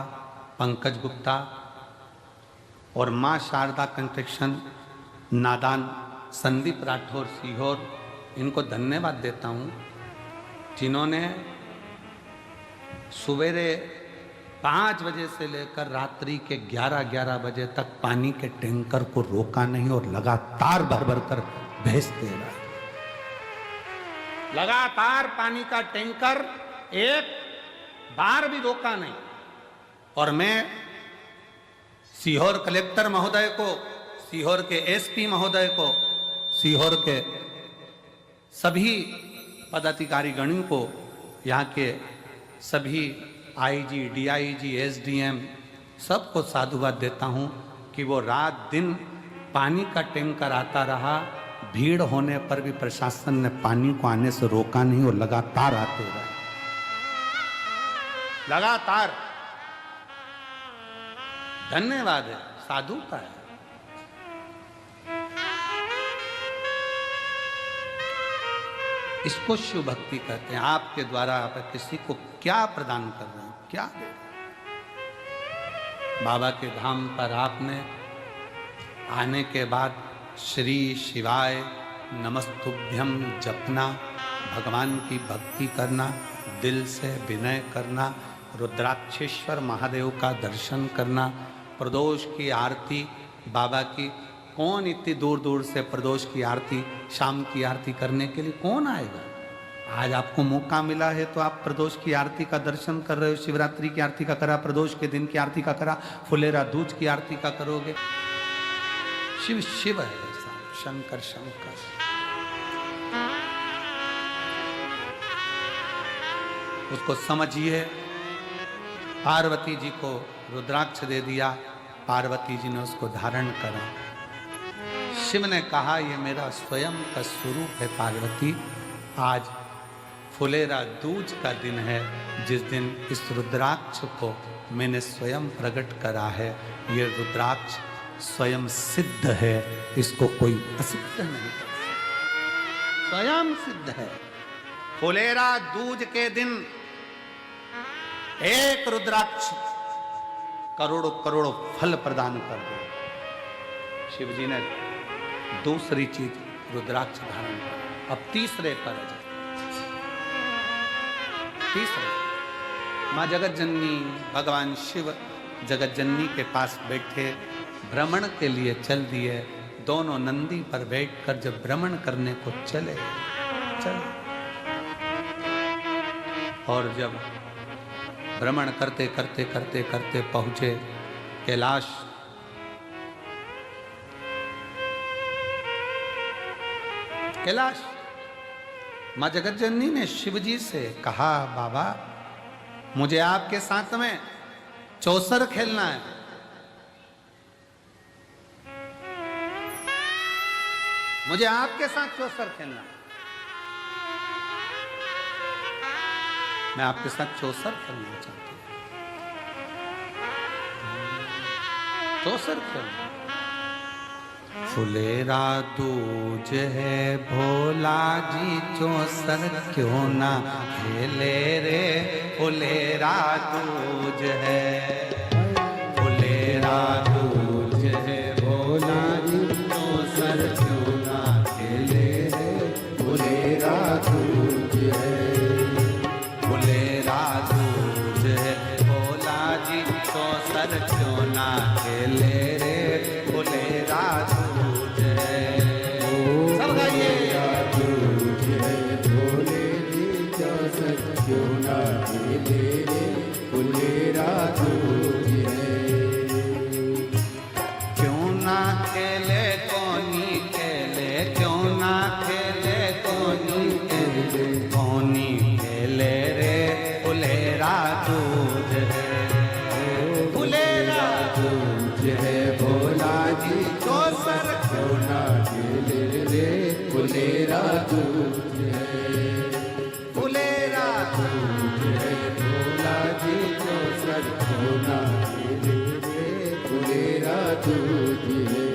पंकज गुप्ता और मां शारदा कंट्रेक्शन नादान, संदीप राठौर सीहोर, इनको धन्यवाद देता हूं जिन्होंने सवेरे 5 बजे से लेकर रात्रि के 11 बजे तक पानी के टैंकर को रोका नहीं और लगातार भर भर कर भेजते रहे। लगातार पानी का टैंकर एक बार भी रोका नहीं। और मैं सीहोर कलेक्टर महोदय को, सीहोर के एसपी महोदय को, सीहोर के सभी पदाधिकारी गणों को, यहाँ के सभी आईजी, डीआईजी, एसडीएम सबको साधुवाद देता हूँ कि वो रात दिन पानी का टैंकर आता रहा। भीड़ होने पर भी प्रशासन ने पानी को आने से रोका नहीं और लगातार आते रहे, लगातार। धन्यवाद है, साधुता है। इसको शिव भक्ति कहते हैं। आपके द्वारा आप किसी को क्या प्रदान कर रहे हैं, क्या दे रहे हैं? बाबा के धाम पर आपने आने के बाद श्री शिवाय नमस्तुभ्यम जपना, भगवान की भक्ति करना, दिल से विनय करना, रुद्राक्षेश्वर महादेव का दर्शन करना, प्रदोष की आरती बाबा की। कौन इतनी दूर दूर से प्रदोष की आरती, शाम की आरती करने के लिए कौन आएगा? आज आपको मौका मिला है तो आप प्रदोष की आरती का दर्शन कर रहे हो। शिवरात्रि की आरती का करा, प्रदोष के दिन की आरती का करा, फुलेरा दूज की आरती का करोगे। शिव शिव है, शंकर शंकर। उसको समझिए। पार्वती जी को रुद्राक्ष दे दिया, पार्वती जी ने उसको धारण करा। शिव ने कहा ये मेरा स्वयं का स्वरूप है पार्वती। आज फुलेरा दूज का दिन है, जिस दिन इस रुद्राक्ष को मैंने स्वयं प्रकट करा है। ये रुद्राक्ष स्वयं सिद्ध है, इसको कोई असिद्ध नहीं कर सकता, स्वयं सिद्ध है। फुलेरा दूज के दिन एक रुद्राक्ष करोड़ों करोड़ों फल प्रदान कर दे। शिव जी ने दूसरी चीज रुद्राक्ष धारण कर। अब तीसरे पर आ जाए। तीसरे मां जगत जननी भगवान शिव जगत जननी के पास बैठे भ्रमण के लिए चल दिए। दोनों नंदी पर बैठकर जब भ्रमण करने को चले और जब भ्रमण करते करते करते करते पहुंचे कैलाश, कैलाश मां जगत जननी ने शिव जी से कहा, बाबा मुझे आपके साथ में चौसर खेलना है। मुझे आपके साथ चौसर खेलना है। मैं आपके साथ चौसर खेलना चाहती हूं। चौसर खेलना। फुलेरा दूज है भोला जी चौसर क्यों ना खेले रे। फुलेरा दूज है, फुलेरा दूज है भोला जी चौसर क्यों ना खेले रे। फुलेरा दूज है, फुलेरा दूज है भोला जी चौसर क्यों ना खेले रे। फुलेरा दूज है, सब गाइए। दूज है भोले जी चौसर क्यों ना खेले रे। फुलेरा दूज है, क्यों ना खेले कोनी खेले, क्यों ना खेले कोनी खेले, कोनी खेले रे। फुलेरा दूज है, फुलेरा दूज है भोला जी चौसर क्यों ना खेले रे। फुलेरा दूज है, फुलेरा दूज है भोला जी चौसर क्यों ना खेले रे। फुलेरा दूज है।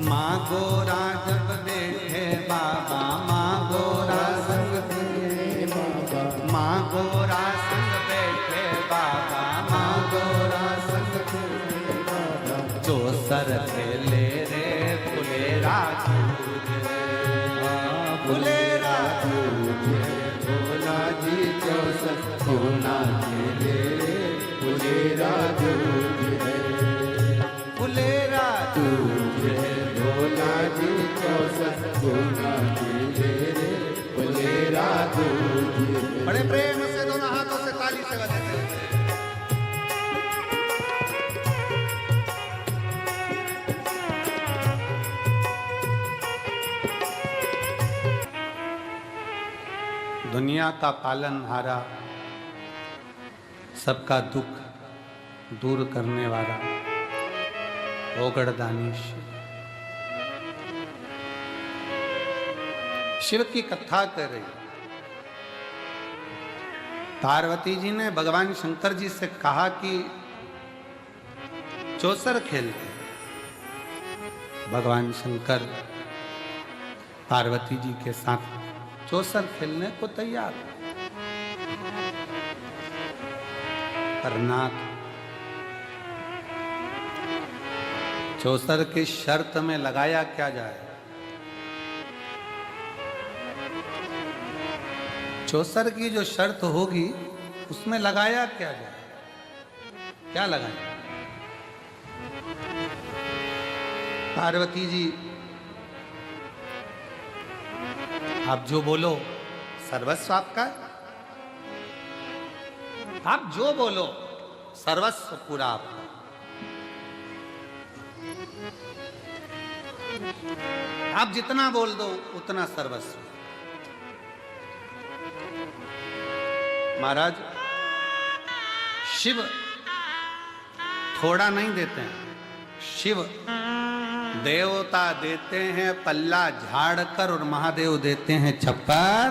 माँ गोरा जब बैठे बाबा, माँ गोरा संग हे बाबा माँ गोरा संग बैठे बाबा, माँ गोरा संग चौसर खेले रे। फुलेरा दूज है, फुलेरा दूज है भोला जी चौसर क्यों ना खेले रे। फुलेरा दूज है, फुलेरा दूज है भोला जी चौसर क्यों ना खेले रे। फुलेरा दूज है। बड़े प्रेम से दोनों हाथों से ताली से बजाते हैं। दुनिया का पालनहारा, सबका दुख दूर करने वाला ओगड़दानी शिव, शिव की कथा कर रही। पार्वती जी ने भगवान शंकर जी से कहा कि चौसर खेलते। भगवान शंकर पार्वती जी के साथ चौसर खेलने को तैयार। पर नाथ चौसर की शर्त में लगाया क्या जाए। चौसर की जो शर्त होगी उसमें लगाया क्या जाए, क्या लगाया। पार्वती जी आप जो बोलो सर्वस्व आपका है। आप जो बोलो सर्वस्व पूरा आपका। आप जितना बोल दो उतना सर्वस्व। महाराज शिव थोड़ा नहीं देते हैं। शिव देवता देते हैं पल्ला झाड़कर और महादेव देते हैं छप्पर